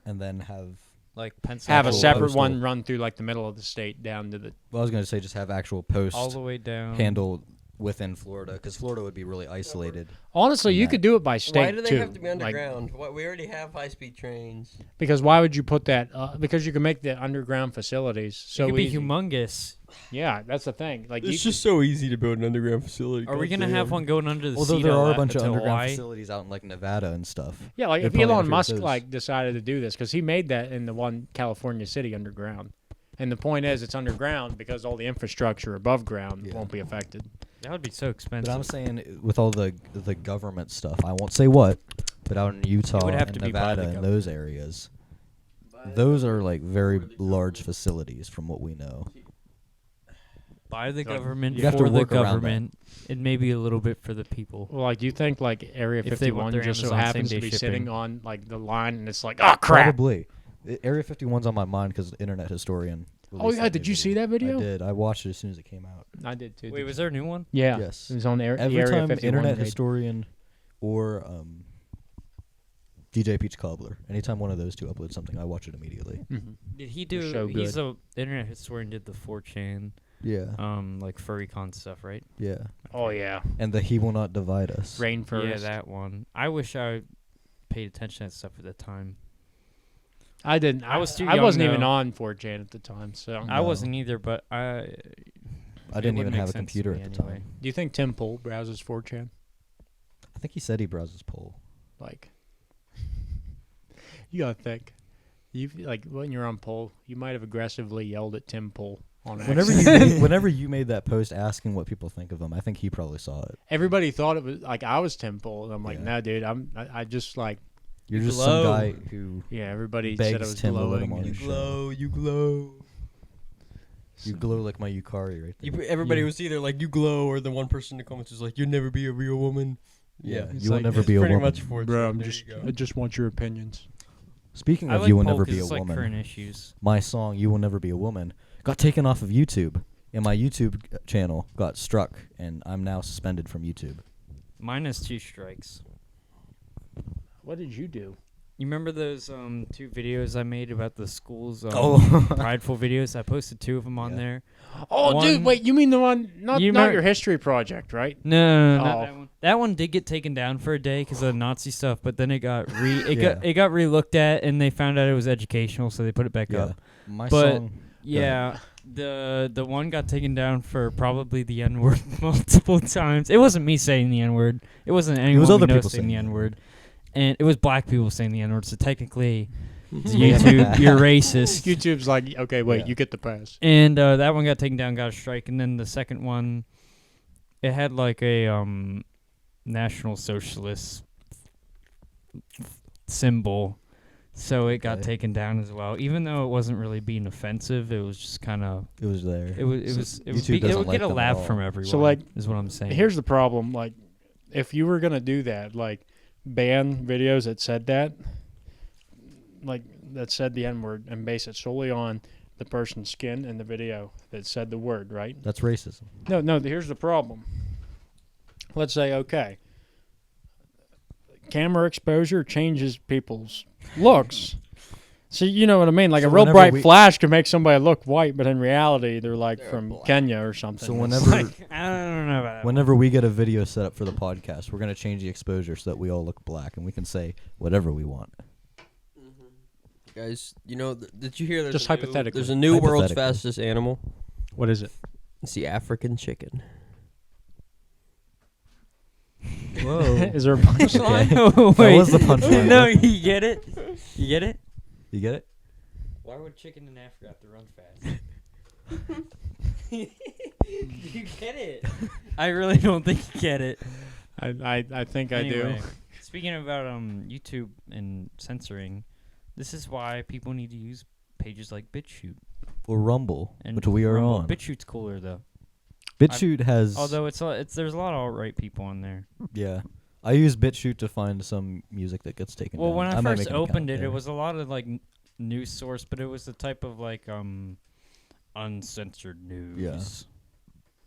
Speaker 1: and then have.
Speaker 4: like
Speaker 2: Have
Speaker 4: Pennsylvania
Speaker 2: a
Speaker 1: Actual
Speaker 2: separate
Speaker 1: postal.
Speaker 2: one run through like the middle of the state down to the.
Speaker 1: Well, I was gonna say just have actual post
Speaker 4: all the way down?
Speaker 1: handled within Florida, because Florida would be really isolated.
Speaker 2: Honestly, you
Speaker 1: that.
Speaker 2: could do it by state
Speaker 3: Why do they
Speaker 2: too.
Speaker 3: have to be
Speaker 2: like,
Speaker 3: underground? We already have high-speed trains.
Speaker 2: because why would you put that? Because you can make the underground facilities so
Speaker 4: it could be
Speaker 2: easy.
Speaker 4: humongous.
Speaker 2: Yeah, that's the thing. Like you,
Speaker 3: so easy to build an underground facility.
Speaker 4: Are we gonna have one going under the
Speaker 1: Although
Speaker 4: sea
Speaker 1: there
Speaker 4: to
Speaker 1: are a
Speaker 4: La-
Speaker 1: bunch of
Speaker 4: to
Speaker 1: underground
Speaker 4: Hawaii?
Speaker 1: facilities out in like Nevada and stuff.
Speaker 2: yeah, like
Speaker 1: They'd
Speaker 2: if
Speaker 1: probably
Speaker 2: Elon
Speaker 1: integrate
Speaker 2: Musk
Speaker 1: those.
Speaker 2: like decided to do this because he made that in the one California city underground, and the point is it's underground because all the infrastructure above ground
Speaker 1: Yeah.
Speaker 2: won't be affected.
Speaker 4: That would be so expensive.
Speaker 1: But I'm saying with all the government stuff, I won't say what, but out in Utah
Speaker 4: have
Speaker 1: and
Speaker 4: to be by the
Speaker 1: Nevada and those areas, those are like very large facilities from what we know.
Speaker 4: By the
Speaker 2: Like,
Speaker 4: government,
Speaker 1: you have
Speaker 4: for
Speaker 1: to
Speaker 4: the
Speaker 1: work around that.
Speaker 4: government, and maybe a little bit for the people.
Speaker 2: Well, like, do you think like Area
Speaker 4: If they want
Speaker 2: 51
Speaker 4: their
Speaker 2: just so
Speaker 4: Amazon
Speaker 2: happens to
Speaker 4: same-day
Speaker 2: be sitting
Speaker 4: shipping.
Speaker 2: on like the line and it's like, oh crap?
Speaker 1: Probably. Area 51's on my mind because Internet Historian.
Speaker 2: Oh
Speaker 1: released
Speaker 2: yeah,
Speaker 1: that
Speaker 2: did
Speaker 1: new
Speaker 2: you see that video?
Speaker 1: I did. I watched it as soon as it came out.
Speaker 2: I did too.
Speaker 4: Wait, was there a new one?
Speaker 2: Yeah.
Speaker 1: Yes.
Speaker 2: It was on the
Speaker 1: Every
Speaker 2: Area
Speaker 1: time
Speaker 2: 51
Speaker 1: Internet
Speaker 2: page.
Speaker 1: Historian or DJ Peach Cobbler, anytime one of those two uploads something, I watch it immediately.
Speaker 2: Mhm.
Speaker 4: Did he
Speaker 2: They're
Speaker 4: do?
Speaker 2: so
Speaker 4: He's
Speaker 2: good.
Speaker 4: a internet historian. Did the 4chan,
Speaker 1: Yeah.
Speaker 4: like furrycon stuff, right?
Speaker 1: Yeah.
Speaker 2: Oh yeah.
Speaker 1: And the He Will Not Divide Us.
Speaker 2: Rainforest.
Speaker 4: Yeah, that one. I wish I paid attention to that stuff at the time.
Speaker 2: I didn't.
Speaker 4: I was too
Speaker 2: I
Speaker 4: young,
Speaker 2: wasn't even
Speaker 4: though.
Speaker 2: on 4chan at the time. So,
Speaker 4: I
Speaker 1: No.
Speaker 4: wasn't either, but I
Speaker 1: I
Speaker 4: it
Speaker 1: didn't
Speaker 4: would
Speaker 1: even
Speaker 4: make
Speaker 1: have a
Speaker 4: sense to
Speaker 1: computer
Speaker 4: me
Speaker 1: at the
Speaker 4: anyway.
Speaker 1: time.
Speaker 2: do you think Tim Pool browses 4chan?
Speaker 1: I think he said he browses Poll.
Speaker 2: Like, you gotta think. You like when you're on Poll, you might have aggressively yelled at Tim Pool on
Speaker 1: Whenever
Speaker 2: accident.
Speaker 1: whenever you made that post asking what people think of him, I think he probably saw it.
Speaker 2: Everybody thought it was like I was Tim Pool, and I'm like,
Speaker 1: Yeah.
Speaker 2: no, dude, I just like,
Speaker 1: You're
Speaker 3: You
Speaker 1: just
Speaker 3: glow.
Speaker 1: some guy who
Speaker 2: yeah. Everybody said I
Speaker 1: begs
Speaker 2: was
Speaker 1: Tim to let
Speaker 2: glowing.
Speaker 1: him on
Speaker 2: and-
Speaker 1: his show.
Speaker 3: You glow.
Speaker 1: You glow like my Yukari right there.
Speaker 3: Everybody
Speaker 2: Yeah.
Speaker 3: was either like you glow, or the one person in the comments was like, "You'll never be a real woman."
Speaker 1: Yeah,
Speaker 2: It's
Speaker 1: you will
Speaker 2: like-
Speaker 1: never
Speaker 3: It's
Speaker 1: be a
Speaker 3: pretty
Speaker 1: woman.
Speaker 3: much for
Speaker 2: Bro, I'm
Speaker 3: there
Speaker 2: just,
Speaker 3: you go.
Speaker 2: I just want your opinions.
Speaker 1: Speaking
Speaker 4: I
Speaker 1: of
Speaker 4: like
Speaker 1: You Will
Speaker 4: Poll
Speaker 1: Never
Speaker 4: 'cause
Speaker 1: Be a
Speaker 4: it's like
Speaker 1: Woman,
Speaker 4: current issues.
Speaker 1: my song You Will Never Be a Woman got taken off of YouTube, and my YouTube channel got struck, and I'm now suspended from YouTube.
Speaker 4: Mine has 2 strikes.
Speaker 2: What did you do?
Speaker 4: You remember those 2 videos I made about the schools?
Speaker 1: Oh.
Speaker 4: Prideful videos. I posted 2 of them on
Speaker 1: Yeah.
Speaker 4: there.
Speaker 2: Oh,
Speaker 4: One-
Speaker 2: dude, wait, you mean the one not
Speaker 4: You
Speaker 2: not
Speaker 4: remember-
Speaker 2: your history project, right?
Speaker 4: No,
Speaker 2: Oh.
Speaker 4: not that one. That one did get taken down for a day because of Nazi stuff, but then it got
Speaker 1: Yeah.
Speaker 4: got re-looked at, and they found out it was educational, so they put it back
Speaker 1: Yeah,
Speaker 4: up.
Speaker 1: my
Speaker 4: But-
Speaker 1: song.
Speaker 4: Yeah, the one got taken down for probably the N-word multiple times. It wasn't me saying the N-word. It wasn't anyone
Speaker 1: was
Speaker 4: we
Speaker 1: other
Speaker 4: know
Speaker 1: people
Speaker 4: saying
Speaker 1: saying
Speaker 4: the
Speaker 1: the
Speaker 4: N-word, and it was black people saying the N-word. So technically,
Speaker 2: Yeah.
Speaker 4: YouTube, you're racist.
Speaker 2: YouTube's like, okay, wait,
Speaker 1: Yeah.
Speaker 2: you get the pass.
Speaker 4: And that one got taken down, got a strike, and then the second one, it had like a National Socialist symbol, so it got
Speaker 1: Okay.
Speaker 4: taken down as well. Even though it wasn't really being offensive, it was just kind of
Speaker 1: It was there.
Speaker 4: it was
Speaker 1: So
Speaker 4: it would
Speaker 1: YouTube
Speaker 4: be, it
Speaker 1: doesn't
Speaker 4: would
Speaker 1: like
Speaker 4: get a
Speaker 1: them at
Speaker 4: laugh
Speaker 1: all.
Speaker 4: from everyone.
Speaker 2: So, like,
Speaker 4: is what I'm saying.
Speaker 2: Here's the problem: like, if you were gonna do that, like, ban videos that said that, like that said the N word, and base it solely on the person's skin and the video that said the word, right?
Speaker 1: That's racism.
Speaker 2: No. Here's the problem. Let's say, okay, camera exposure changes people's looks. See, you know what I mean? Like
Speaker 1: So
Speaker 2: a real
Speaker 1: whenever
Speaker 2: bright
Speaker 1: we-
Speaker 2: flash can make somebody look white, but in reality, they're like
Speaker 3: They're
Speaker 2: from
Speaker 3: black.
Speaker 2: Kenya or something.
Speaker 1: So
Speaker 2: It's
Speaker 1: whenever
Speaker 2: like-
Speaker 4: I don't know about that.
Speaker 1: whenever we get a video set up for the podcast, we're gonna change the exposure so that we all look black, and we can say whatever we want.
Speaker 3: Guys, you know, did you hear? There's
Speaker 2: Just
Speaker 3: a new-
Speaker 2: hypothetically.
Speaker 3: There's a new world's
Speaker 1: Hypothetically.
Speaker 3: fastest animal.
Speaker 2: what is it?
Speaker 3: It's the African chicken.
Speaker 4: Whoa.
Speaker 2: Is there a bunch of
Speaker 1: Okay.
Speaker 4: Wait.
Speaker 1: That was the punchline.
Speaker 4: No, you get it. You get it.
Speaker 1: You get it?
Speaker 4: Why would chicken in Africa have to run fast? You get it. I really don't think you get it.
Speaker 2: I think I do.
Speaker 4: Anyway, speaking about YouTube and censoring, this is why people need to use pages like BitChute.
Speaker 1: Or Rumble,
Speaker 4: And
Speaker 1: which we are
Speaker 4: Rumble.
Speaker 1: on.
Speaker 4: BitChute's cooler though.
Speaker 1: BitChute has.
Speaker 4: Although there's a lot of alt-right people on there.
Speaker 1: Yeah. I use BitChute to find some music that gets taken
Speaker 4: Well,
Speaker 1: down.
Speaker 4: when I
Speaker 1: might
Speaker 4: first
Speaker 1: make an account
Speaker 4: opened it,
Speaker 1: there.
Speaker 4: it was a lot of like news source, but it was the type of like uncensored news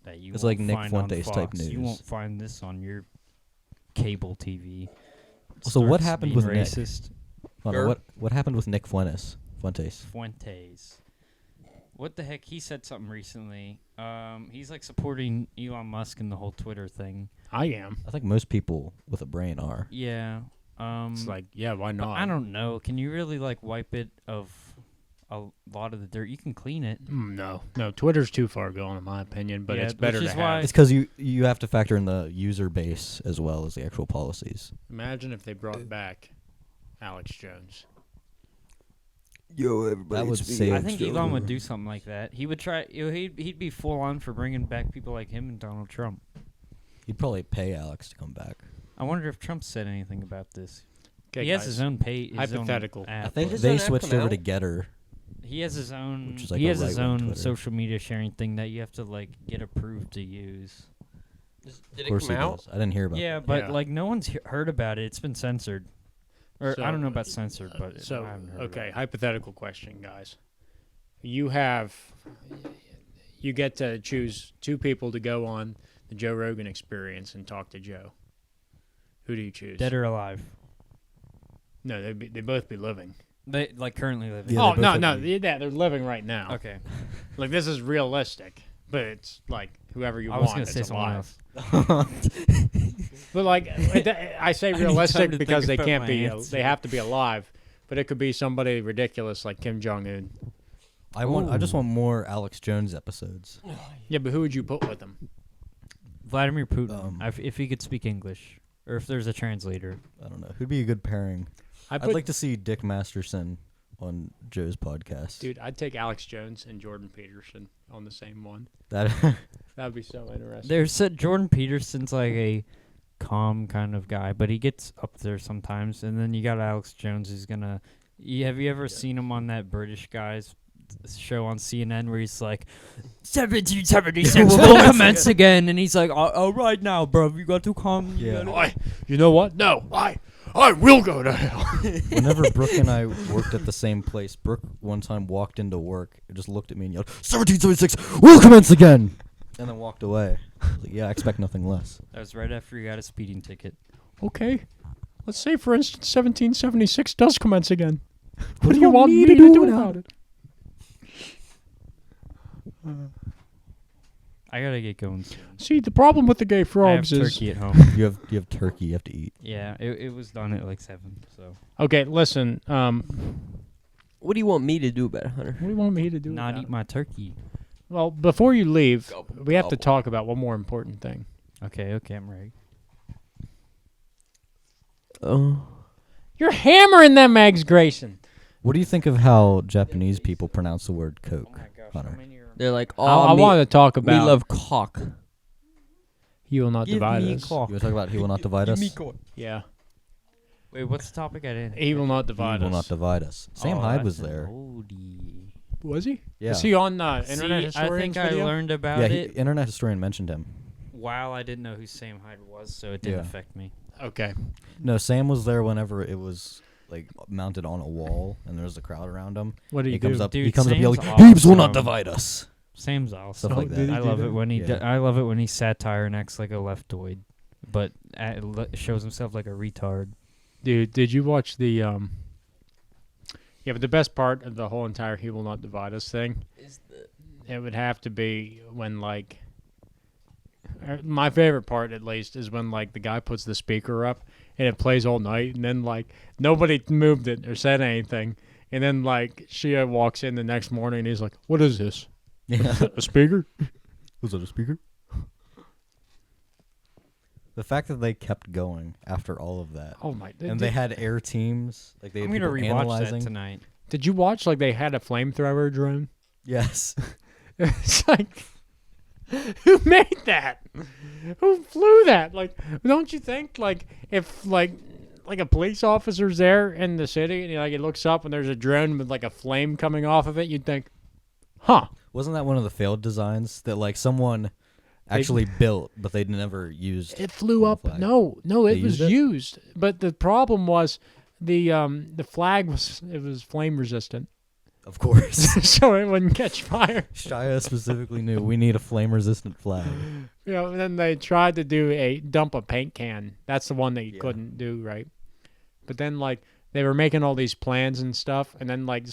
Speaker 4: that you
Speaker 1: It's
Speaker 4: won't
Speaker 1: like Nick
Speaker 4: find on
Speaker 1: Fuentes type
Speaker 4: Fox. You
Speaker 1: news.
Speaker 4: won't find this on your cable TV.
Speaker 1: So what
Speaker 4: Starts
Speaker 1: happened
Speaker 4: being
Speaker 1: with Nick?
Speaker 4: racist?
Speaker 1: Hold on,
Speaker 3: Sure.
Speaker 1: what happened with Nick Fuentes?
Speaker 4: Fuentes. What the heck? He said something recently. He's like supporting Elon Musk and the whole Twitter thing.
Speaker 2: I am.
Speaker 1: I think most people with a brain are.
Speaker 4: Yeah.
Speaker 2: It's like, yeah, why
Speaker 4: but
Speaker 2: not?
Speaker 4: I don't know. Can you really like wipe it of a lot of the dirt? You can clean it.
Speaker 2: No, Twitter's too far gone in my opinion, but
Speaker 4: Yeah,
Speaker 2: it's better
Speaker 4: which
Speaker 2: to
Speaker 4: is why-
Speaker 2: have.
Speaker 1: It's because you have to factor in the user base as well as the actual policies.
Speaker 2: Imagine if they brought back Alex Jones.
Speaker 3: Yo, everybody.
Speaker 1: That would
Speaker 3: it's me,
Speaker 1: save-
Speaker 4: I
Speaker 3: Alex
Speaker 4: think
Speaker 3: Jones.
Speaker 4: Elon would do something like that. He would try. He'd be full on for bringing back people like him and Donald Trump.
Speaker 1: You'd probably pay Alex to come back.
Speaker 4: I wonder if Trump said anything about this.
Speaker 2: Okay,
Speaker 4: He has
Speaker 2: guys.
Speaker 4: his own page.
Speaker 2: Hypothetical.
Speaker 1: I
Speaker 4: App.
Speaker 1: think
Speaker 3: His
Speaker 1: they
Speaker 3: own app
Speaker 1: switched
Speaker 3: come
Speaker 1: over to
Speaker 3: out?
Speaker 1: Getter.
Speaker 4: He has his own.
Speaker 1: Which is like
Speaker 4: he
Speaker 1: a
Speaker 4: has his
Speaker 1: right-wing
Speaker 4: own
Speaker 1: Twitter.
Speaker 4: social media sharing thing that you have to like get approved to use.
Speaker 3: Did
Speaker 1: Of
Speaker 3: it
Speaker 1: course
Speaker 3: come
Speaker 1: he
Speaker 3: out?
Speaker 1: does. I didn't hear about
Speaker 4: Yeah,
Speaker 1: that.
Speaker 4: but
Speaker 2: Yeah.
Speaker 4: like no one's heard about it. It's been censored. Or
Speaker 2: So,
Speaker 4: I don't know about censored, but
Speaker 2: So,
Speaker 4: I haven't heard
Speaker 2: okay,
Speaker 4: about it.
Speaker 2: hypothetical question, guys. You get to choose two people to go on the Joe Rogan Experience and talk to Joe. Who do you choose?
Speaker 4: Dead or alive?
Speaker 2: No, they both be living.
Speaker 4: They like currently living.
Speaker 1: Yeah,
Speaker 2: oh
Speaker 1: they both
Speaker 2: no,
Speaker 1: have
Speaker 2: no,
Speaker 1: to be-
Speaker 2: yeah, they're living right now.
Speaker 4: Okay.
Speaker 2: Like this is realistic, but it's like whoever you
Speaker 4: I
Speaker 2: want.
Speaker 4: was gonna
Speaker 2: it's
Speaker 4: say someone
Speaker 2: alive.
Speaker 4: else.
Speaker 2: But like I say
Speaker 4: need time
Speaker 2: realistic
Speaker 4: to
Speaker 2: because
Speaker 4: think
Speaker 2: they
Speaker 4: about
Speaker 2: can't
Speaker 4: my
Speaker 2: be.
Speaker 4: answer.
Speaker 2: They have to be alive. But it could be somebody ridiculous like Kim Jong Un.
Speaker 1: I just want more Alex Jones episodes.
Speaker 2: Yeah, but who would you put with them?
Speaker 4: Vladimir Putin, if he could speak English, or if there's a translator.
Speaker 1: I don't know. Who'd be a good pairing?
Speaker 2: I'd
Speaker 1: I'd like to see Dick Masterson on Joe's podcast.
Speaker 2: Dude, I'd take Alex Jones and Jordan Peterson on the same one.
Speaker 1: That
Speaker 2: That would be so interesting.
Speaker 4: There's said Jordan Peterson's like a calm kind of guy, but he gets up there sometimes. And then you got Alex Jones, who's gonna. Have you ever seen him on that British guy's show on CNN where he's like, 1776 will commence again, and he's like, all right now, bro, you got to calm.
Speaker 1: Yeah.
Speaker 2: You know what? No, I will go to hell.
Speaker 1: whenever Brooke and I worked at the same place, Brooke one time walked into work and just looked at me and yelled, 1776 will commence again, and then walked away. I was like, yeah, I expect nothing less.
Speaker 4: That was right after he got a speeding ticket.
Speaker 2: Okay. Let's say, for instance, 1776 does commence again. What do you want me to do about it?
Speaker 4: I gotta get going soon.
Speaker 2: See, the problem with the gay
Speaker 4: I have
Speaker 2: frogs is...
Speaker 4: turkey at home.
Speaker 1: You have turkey you have to eat.
Speaker 4: Yeah, it was done at like 7. So
Speaker 2: Okay, listen.
Speaker 3: What do you want me to do about it, Hunter?
Speaker 2: What do you want me to do
Speaker 4: not
Speaker 2: about
Speaker 4: eat
Speaker 2: it?
Speaker 4: my turkey.
Speaker 2: Well, before you leave,
Speaker 3: Gobble,
Speaker 2: we have to
Speaker 3: gobble.
Speaker 2: talk about one more important thing.
Speaker 4: Okay, I'm ready.
Speaker 3: Oh.
Speaker 2: You're hammering them eggs, Grayson.
Speaker 1: What do you think of how Japanese people pronounce the word Coke, Hunter?
Speaker 3: They're like, oh,
Speaker 2: I wanted to talk
Speaker 3: we
Speaker 2: about...
Speaker 3: love cock.
Speaker 2: He will not divide us.
Speaker 1: You want to talk about he will not divide us?
Speaker 2: Yeah.
Speaker 4: Wait, what's the topic I didn't?
Speaker 2: He will not
Speaker 1: He
Speaker 2: divide
Speaker 1: will
Speaker 2: us.
Speaker 1: not divide us. Sam
Speaker 4: Oh,
Speaker 1: Hyde
Speaker 4: that's
Speaker 1: was
Speaker 4: an
Speaker 1: there.
Speaker 4: oldie.
Speaker 2: Was he?
Speaker 1: Yeah.
Speaker 2: Is he on Internet
Speaker 4: See, I
Speaker 2: Historian's
Speaker 4: think
Speaker 2: video?
Speaker 4: I learned about
Speaker 1: Yeah,
Speaker 4: it
Speaker 1: Internet Historian mentioned him.
Speaker 4: while I didn't know who Sam Hyde was, so it didn't
Speaker 1: Yeah.
Speaker 4: affect me.
Speaker 2: Okay.
Speaker 1: No, Sam was there whenever it was like mounted on a wall and there was a crowd around him.
Speaker 2: What do you
Speaker 1: He comes
Speaker 2: do?
Speaker 1: up. He
Speaker 4: Dude,
Speaker 1: comes up yelling,
Speaker 4: Sam's
Speaker 1: "Heaves will not
Speaker 4: awesome.
Speaker 1: divide us."
Speaker 4: Sam's awesome.
Speaker 1: Stuff like
Speaker 2: did
Speaker 1: that.
Speaker 2: he
Speaker 4: I
Speaker 2: do
Speaker 4: love
Speaker 2: that?
Speaker 4: it when he.
Speaker 1: Yeah.
Speaker 4: I love it when he satire and acts like a leftoid, but shows himself like a retard.
Speaker 2: Dude, did you watch the Yeah, but the best part of the whole entire "He will not divide us" thing, it would have to be when like my favorite part, at least, is when like the guy puts the speaker up and it plays all night, and then like nobody moved it or said anything, and then like Shia walks in the next morning and he's like, "What is this? A speaker?"
Speaker 1: Was it a speaker? The fact that they kept going after all of that,
Speaker 2: Oh my!
Speaker 1: and they had air teams, like they had
Speaker 4: I'm gonna
Speaker 1: people
Speaker 4: rewatch
Speaker 1: analyzing.
Speaker 4: that tonight.
Speaker 2: Did you watch like they had a flamethrower drone?
Speaker 1: Yes,
Speaker 2: It's like, who made that? Who flew that? Like, don't you think like if like like a police officer's there in the city, and he looks up and there's a drone with like a flame coming off of it. You'd think, huh?
Speaker 1: Wasn't that one of the failed designs that like someone actually built, but they'd never used?
Speaker 2: It flew
Speaker 1: on the
Speaker 2: up.
Speaker 1: flag?
Speaker 2: No,
Speaker 1: They
Speaker 2: it was
Speaker 1: used it?
Speaker 2: used. But the problem was the flag was flame resistant,
Speaker 1: Of course.
Speaker 2: so it wouldn't catch fire.
Speaker 1: Shia specifically knew we need a flame-resistant flag.
Speaker 2: And then they tried to do dump a paint can. That's the one they couldn't do, right? But then like they were making all these plans and stuff, and then like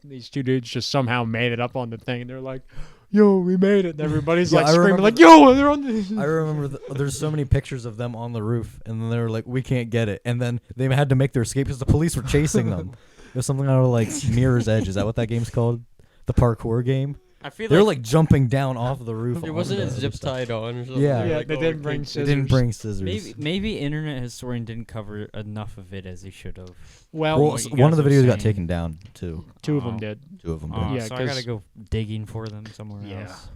Speaker 2: these two dudes just somehow made it up on the thing. And they're like, "Yo, we made it!" And everybody's
Speaker 1: Yeah,
Speaker 2: like
Speaker 1: I
Speaker 2: screaming,
Speaker 1: remember
Speaker 2: like, "Yo, they're on the."
Speaker 1: I remember there's so many pictures of them on the roof, and then they were like, "We can't get it," and then they had to make their escape because the police were chasing them. It was something out of like Mirror's Edge. Is that what that game's called? The parkour game.
Speaker 4: I feel
Speaker 1: They're like jumping down off the roof.
Speaker 3: There
Speaker 1: onto
Speaker 3: wasn't
Speaker 1: the
Speaker 3: a
Speaker 1: other
Speaker 3: zip
Speaker 1: stuff.
Speaker 3: tied on or something.
Speaker 1: Yeah.
Speaker 3: were
Speaker 2: Yeah,
Speaker 3: like,
Speaker 2: they
Speaker 3: "Oh,
Speaker 2: didn't
Speaker 3: we
Speaker 2: bring
Speaker 3: can't do
Speaker 1: They
Speaker 2: scissors.
Speaker 1: didn't bring scissors.
Speaker 4: Maybe Internet Historian didn't cover enough of it as he should have.
Speaker 2: Well,
Speaker 1: Well,
Speaker 4: what you
Speaker 1: one of
Speaker 4: guys
Speaker 1: the
Speaker 4: were
Speaker 1: videos got
Speaker 4: saying.
Speaker 1: taken down too.
Speaker 2: two of them
Speaker 4: Oh.
Speaker 2: did.
Speaker 1: Two of them did.
Speaker 2: Yeah,
Speaker 4: So I
Speaker 2: 'cause-
Speaker 4: gotta go digging for them somewhere
Speaker 2: Yeah.
Speaker 4: else.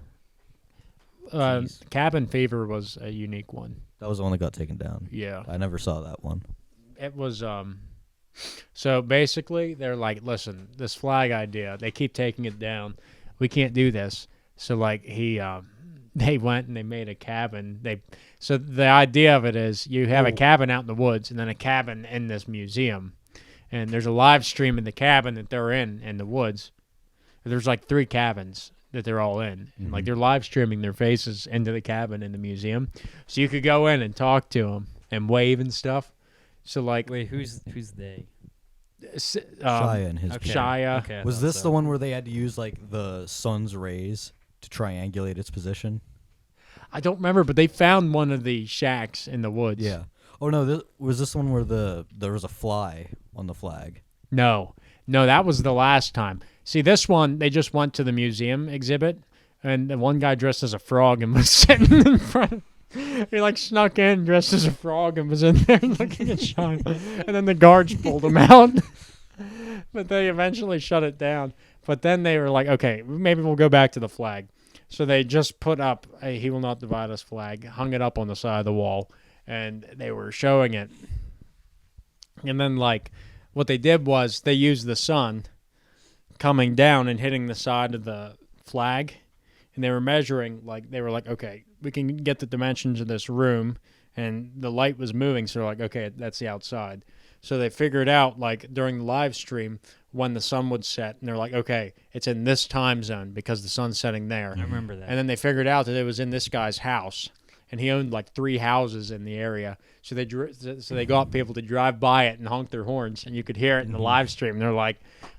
Speaker 4: Jeez.
Speaker 2: Cabin Fever was a unique one.
Speaker 1: That was the one that got taken down.
Speaker 2: Yeah.
Speaker 1: I never saw that one.
Speaker 2: It was so basically they're like, listen, this flag idea, they keep taking it down. We can't do this. So like they went and they made a cabin. So the idea of it is you have a cabin out in the woods and then a cabin in this museum. And there's a live stream in the cabin that they're in the woods. There's like 3 cabins that they're all in. And like they're live streaming their faces into the cabin in the museum. So you could go in and talk to them and wave and stuff. So like
Speaker 4: Wait, who's they?
Speaker 1: Shia and his
Speaker 4: Okay.
Speaker 1: people.
Speaker 2: Shia.
Speaker 4: Okay, I
Speaker 1: Was
Speaker 4: thought
Speaker 1: this
Speaker 4: so.
Speaker 1: the one where they had to use like the sun's rays to triangulate its position?
Speaker 2: I don't remember, but they found one of the shacks in the woods.
Speaker 1: Yeah. Oh no, was this one where there was a fly on the flag?
Speaker 2: No, that was the last time. See, this one, they just went to the museum exhibit, and the one guy dressed as a frog and was sitting in front. He like snuck in dressed as a frog and was in there looking at Sean. And then the guards pulled him out. But they eventually shut it down. But then they were like, okay, maybe we'll go back to the flag. So they just put up a "He Will Not Divide Us" flag, hung it up on the side of the wall, and they were showing it. And then like what they did was they used the sun coming down and hitting the side of the flag. And they were measuring, like, they were like, okay, we can get the dimensions of this room. And the light was moving, so they're like, okay, that's the outside. So they figured out, like, during the live stream, when the sun would set. And they're like, okay, it's in this time zone because the sun's setting there.
Speaker 4: I remember that.
Speaker 2: And then they figured out that it was in this guy's house. And he owned, like, 3 houses in the area. So they got people to drive by it and honk their horns. And you could hear it in the live stream. And they're like,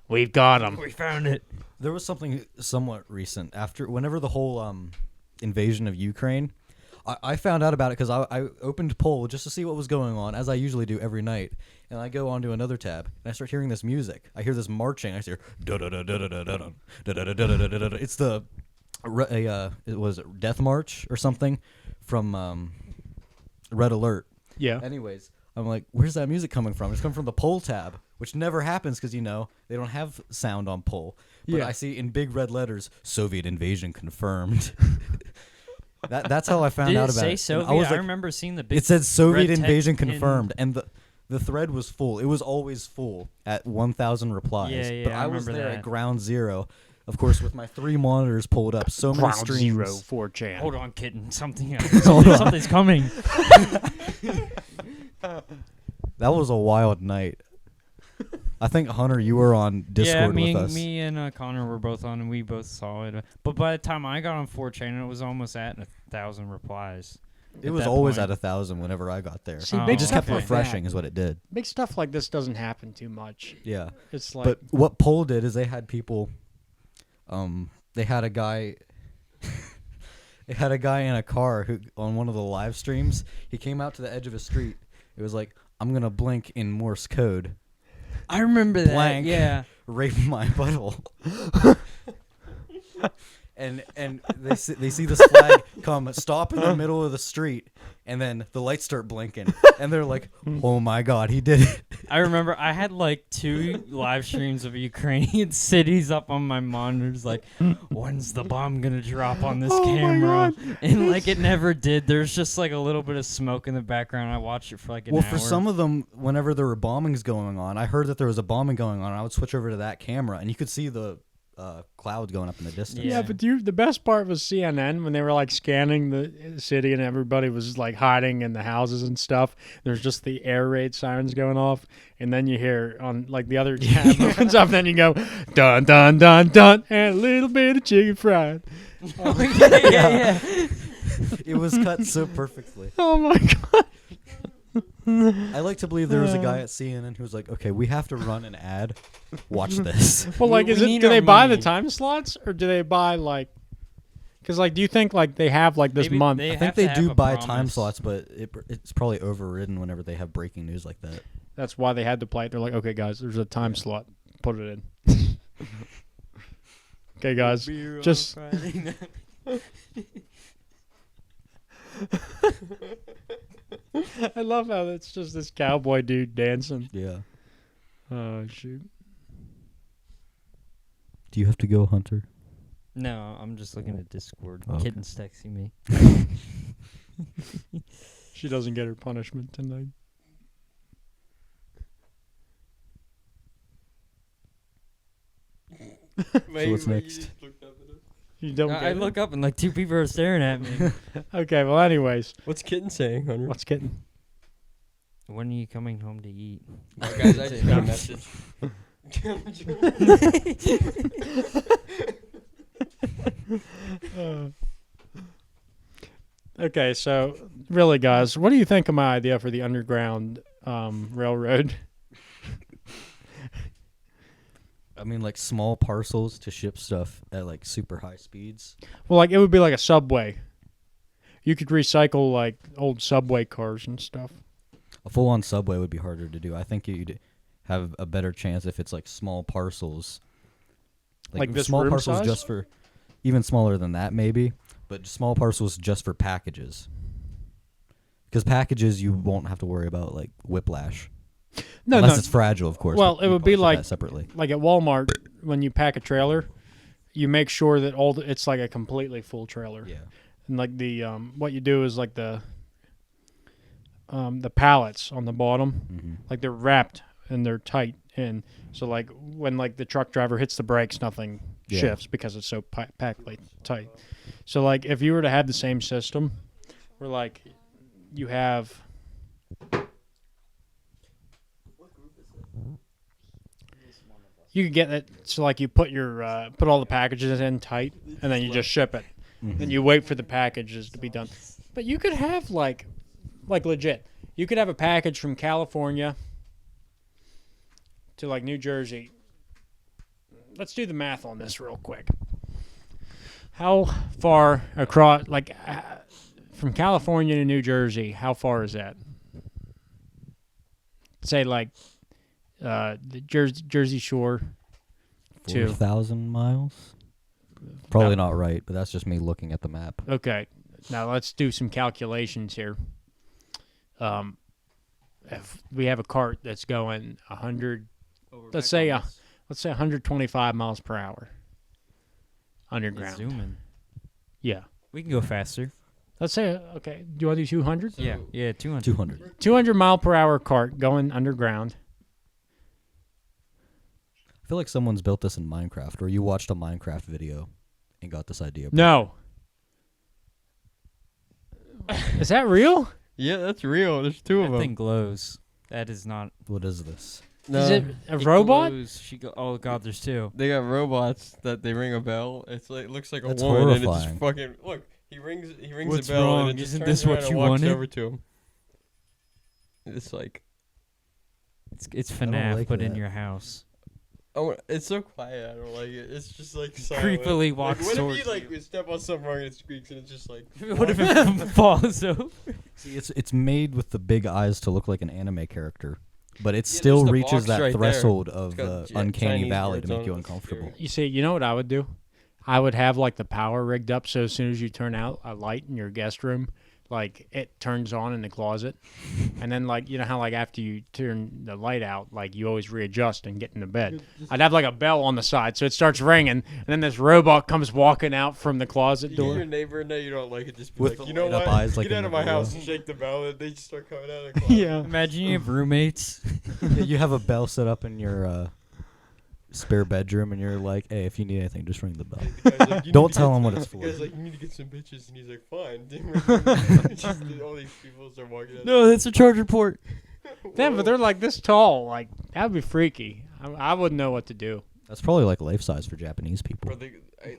Speaker 2: we've got him.
Speaker 4: We found it.
Speaker 1: There was something somewhat recent whenever the whole invasion of Ukraine. I found out about it because I opened Poll just to see what was going on, as I usually do every night. And I go onto another tab, and I start hearing this music. I hear this marching. I hear da-da-da-da-da-da-da-da-da-da-da-da-da. It's it was Death March or something from Red Alert.
Speaker 2: Yeah.
Speaker 1: Anyways, I'm like, where's that music coming from? It's coming from the Poll tab, which never happens because, they don't have sound on Poll. But
Speaker 2: Yeah.
Speaker 1: I see in big red letters, Soviet invasion confirmed. That's how I found
Speaker 4: Did
Speaker 1: out
Speaker 4: it
Speaker 1: about
Speaker 4: say
Speaker 1: it.
Speaker 4: Soviet?
Speaker 1: I was
Speaker 4: I
Speaker 1: like,
Speaker 4: remember seeing the big.
Speaker 1: it said Soviet
Speaker 4: red
Speaker 1: invasion
Speaker 4: text in-
Speaker 1: confirmed, and the thread was full. It was always full at 1,000 replies.
Speaker 4: Yeah,
Speaker 1: but
Speaker 4: I
Speaker 1: I was
Speaker 4: remember
Speaker 1: there
Speaker 4: that.
Speaker 1: at ground zero, of course, with my 3 monitors pulled up. So many
Speaker 2: Ground
Speaker 1: streams.
Speaker 2: Zero 4chan.
Speaker 4: Hold on, kitten. Something.
Speaker 1: Hold on.
Speaker 4: Something's coming.
Speaker 1: That was a wild night. I think, Hunter, you were on Discord with us.
Speaker 4: Me and Connor were both on, and we both saw it. But by the time I got on 4chan, it was almost at 1,000 replies.
Speaker 1: It was
Speaker 4: that
Speaker 1: always
Speaker 4: point.
Speaker 1: at 1,000 whenever I got there.
Speaker 2: See,
Speaker 4: Oh,
Speaker 2: big
Speaker 1: It just
Speaker 2: stuff
Speaker 1: kept
Speaker 2: like
Speaker 1: refreshing
Speaker 2: that.
Speaker 1: is what it did.
Speaker 2: Big stuff like this doesn't happen too much.
Speaker 1: Yeah.
Speaker 2: It's like,
Speaker 1: But what Poll did is they had people, they had a guy, they had a guy in a car who, on one of the live streams, he came out to the edge of a street. It was like, I'm going to blink in Morse code,
Speaker 4: I remember that.
Speaker 1: Blank.
Speaker 4: Yeah.
Speaker 1: rape my butthole. and they see this flag come stop in the middle of the street, and then the lights start blinking, and they're like, "Oh my God, he did it!"
Speaker 4: I remember I had like 2 live streams of Ukrainian cities up on my monitors. Like, when's the bomb gonna drop on this camera? And like it never did. There's just like a little bit of smoke in the background. I watched it for like an hour.
Speaker 1: Well, for some of them, whenever there were bombings going on, I heard that there was a bombing going on. I would switch over to that camera, and you could see the cloud going up in the distance.
Speaker 2: Yeah, but the best part was CNN when they were like scanning the city and everybody was like hiding in the houses and stuff. There's just the air raid sirens going off, and then you hear on like the other tab opens up, and then you go dun dun dun dun, and a little bit of chicken fried.
Speaker 3: yeah.
Speaker 1: It was cut so perfectly.
Speaker 2: Oh my God.
Speaker 1: I like to believe there was a guy at CNN who was like, "Okay, we have to run an ad. Watch this."
Speaker 2: Well, like,
Speaker 4: We
Speaker 2: is it?
Speaker 4: need
Speaker 2: Do
Speaker 4: our
Speaker 2: they buy the
Speaker 4: money.
Speaker 2: time slots, or do they buy like? Because like, do you think like they have like this
Speaker 4: Maybe
Speaker 2: month?
Speaker 4: they
Speaker 1: I
Speaker 4: have
Speaker 1: think
Speaker 4: to
Speaker 1: they
Speaker 4: have
Speaker 1: do
Speaker 4: a
Speaker 1: buy time
Speaker 4: promise.
Speaker 1: slots, but it's probably overridden whenever they have breaking news like that.
Speaker 2: That's why they had to play it. They're like, okay, guys, there's a time slot. Put it in. Okay, guys, just. I love how it's just this cowboy dude dancing.
Speaker 1: Yeah.
Speaker 2: Oh shoot!
Speaker 1: Do you have to go, Hunter?
Speaker 4: No, I'm just looking at Discord.
Speaker 1: Okay.
Speaker 4: Kitten's texting me.
Speaker 2: She doesn't get her punishment tonight.
Speaker 1: So what's next?
Speaker 2: You don't.
Speaker 4: I
Speaker 2: get it?
Speaker 4: look up and like 2 people are staring at me.
Speaker 2: Okay. Well, anyways,
Speaker 3: What's Kitten saying, Hunter?
Speaker 2: what's kitten?
Speaker 4: When are you coming home to eat?
Speaker 3: Oh, guys, I just got a message.
Speaker 2: Okay, so really, guys, what do you think of my idea for the underground railroad?
Speaker 1: I mean, like small parcels to ship stuff at like super high speeds.
Speaker 2: Well, like it would be like a subway. You could recycle like old subway cars and stuff.
Speaker 1: A full-on subway would be harder to do. I think you'd have a better chance if it's like small parcels.
Speaker 2: Like this
Speaker 1: small
Speaker 2: room
Speaker 1: parcels
Speaker 2: size?
Speaker 1: just for, even smaller than that maybe, but small parcels just for packages. Because packages you won't have to worry about like whiplash.
Speaker 2: No,
Speaker 1: Unless
Speaker 2: no.
Speaker 1: it's fragile, of course.
Speaker 2: Well,
Speaker 1: but
Speaker 2: it
Speaker 1: you
Speaker 2: would be
Speaker 1: parcel that
Speaker 2: like
Speaker 1: separately.
Speaker 2: Like at Walmart, when you pack a trailer, you make sure that it's like a completely full trailer.
Speaker 1: Yeah.
Speaker 2: And like the what you do is like the pallets on the bottom,
Speaker 1: Mm-hmm.
Speaker 2: like they're wrapped and they're tight in. So like when like the truck driver hits the brakes, nothing
Speaker 1: Yeah.
Speaker 2: shifts because it's so packed like tight. So like if you were to have the same system, where like you have. You could get it so like you put your put all the packages in tight and then you just ship it.
Speaker 1: Mm-hmm.
Speaker 2: And you wait for the packages to be done. But you could have like legit. You could have a package from California to like New Jersey. Let's do the math on this real quick. How far across from California to New Jersey, how far is that? Say like the Jersey Shore to
Speaker 1: 4,000 miles? Probably not right, but that's just me looking at the map.
Speaker 2: Okay, now let's do some calculations here. If we have a cart that's going 100, let's say 125 miles per hour underground.
Speaker 4: Zooming.
Speaker 2: Yeah.
Speaker 4: We can go faster.
Speaker 2: Let's say, okay, do you want to do 200?
Speaker 4: Yeah, 200.
Speaker 1: 200.
Speaker 2: 200 mile per hour cart going underground.
Speaker 1: I feel like someone's built this in Minecraft, or you watched a Minecraft video and got this idea.
Speaker 2: No. Is that real?
Speaker 3: Yeah, that's real. There's 2 of
Speaker 4: That
Speaker 3: them.
Speaker 4: thing glows. That is not.
Speaker 1: What is this?
Speaker 3: No,
Speaker 2: Is it a
Speaker 4: It
Speaker 2: robot?
Speaker 4: glows. Oh god, there's 2.
Speaker 3: they got robots that they ring a bell. It's like it looks like a
Speaker 1: That's
Speaker 3: woman, and it
Speaker 1: horrifying.
Speaker 3: just fucking look. He rings
Speaker 4: What's
Speaker 3: the bell,
Speaker 4: wrong?
Speaker 3: and it just
Speaker 4: Isn't
Speaker 3: turns
Speaker 4: this what
Speaker 3: around and
Speaker 4: you
Speaker 3: walks
Speaker 4: wanted?
Speaker 3: over to him. It's like
Speaker 4: It's
Speaker 1: don't
Speaker 4: FNAF,
Speaker 1: like
Speaker 4: put in
Speaker 1: that.
Speaker 4: your house.
Speaker 3: it's so quiet. I don't like it. It's just like silent.
Speaker 4: Creepily walks
Speaker 3: What
Speaker 4: towards
Speaker 3: if you like step on something wrong and it squeaks and it's just like
Speaker 4: What if it falls over?
Speaker 1: See, it's made with the big eyes to look like an anime character, but it
Speaker 3: Yeah,
Speaker 1: still
Speaker 3: there's the
Speaker 1: reaches
Speaker 3: box
Speaker 1: that
Speaker 3: right there.
Speaker 1: threshold of
Speaker 3: It's got
Speaker 1: the uncanny
Speaker 3: Chinese
Speaker 1: valley
Speaker 3: words
Speaker 1: to
Speaker 3: on
Speaker 1: make you
Speaker 3: it. It's
Speaker 1: uncomfortable.
Speaker 3: scary.
Speaker 2: You see, you know what I would do? I would have like the power rigged up so as soon as you turn out a light in your guest room, like it turns on in the closet. And then like, you know how like after you turn the light out, like you always readjust and get into bed. I'd have like a bell on the side so it starts ringing, and then this robot comes walking out from the closet
Speaker 3: You get
Speaker 2: door.
Speaker 3: your neighbor and you don't like it, just be
Speaker 1: With
Speaker 3: like,
Speaker 1: the
Speaker 3: you know
Speaker 1: light up
Speaker 3: what?
Speaker 1: eyes like
Speaker 3: Get
Speaker 1: in
Speaker 3: out of
Speaker 1: the
Speaker 3: my
Speaker 1: video.
Speaker 3: house and shake the bell, and they just start coming out of the closet.
Speaker 2: Yeah.
Speaker 4: Imagine you have roommates.
Speaker 1: Yeah, you have a bell set up in your spare bedroom, and you're like, hey, if you need anything, just ring the bell.
Speaker 3: The guy's like, "You
Speaker 1: Don't
Speaker 3: need to
Speaker 1: tell
Speaker 3: get
Speaker 1: him
Speaker 3: some-"
Speaker 1: what it's
Speaker 3: The
Speaker 1: for.
Speaker 3: guy's like, you need to get some bitches, and he's like, fine. Just all these people start walking out.
Speaker 4: No, that's a charger port.
Speaker 2: Damn, but they're like this tall. Like, that'd be freaky. I wouldn't know what to do.
Speaker 1: That's probably like life size for Japanese people.
Speaker 3: Bro,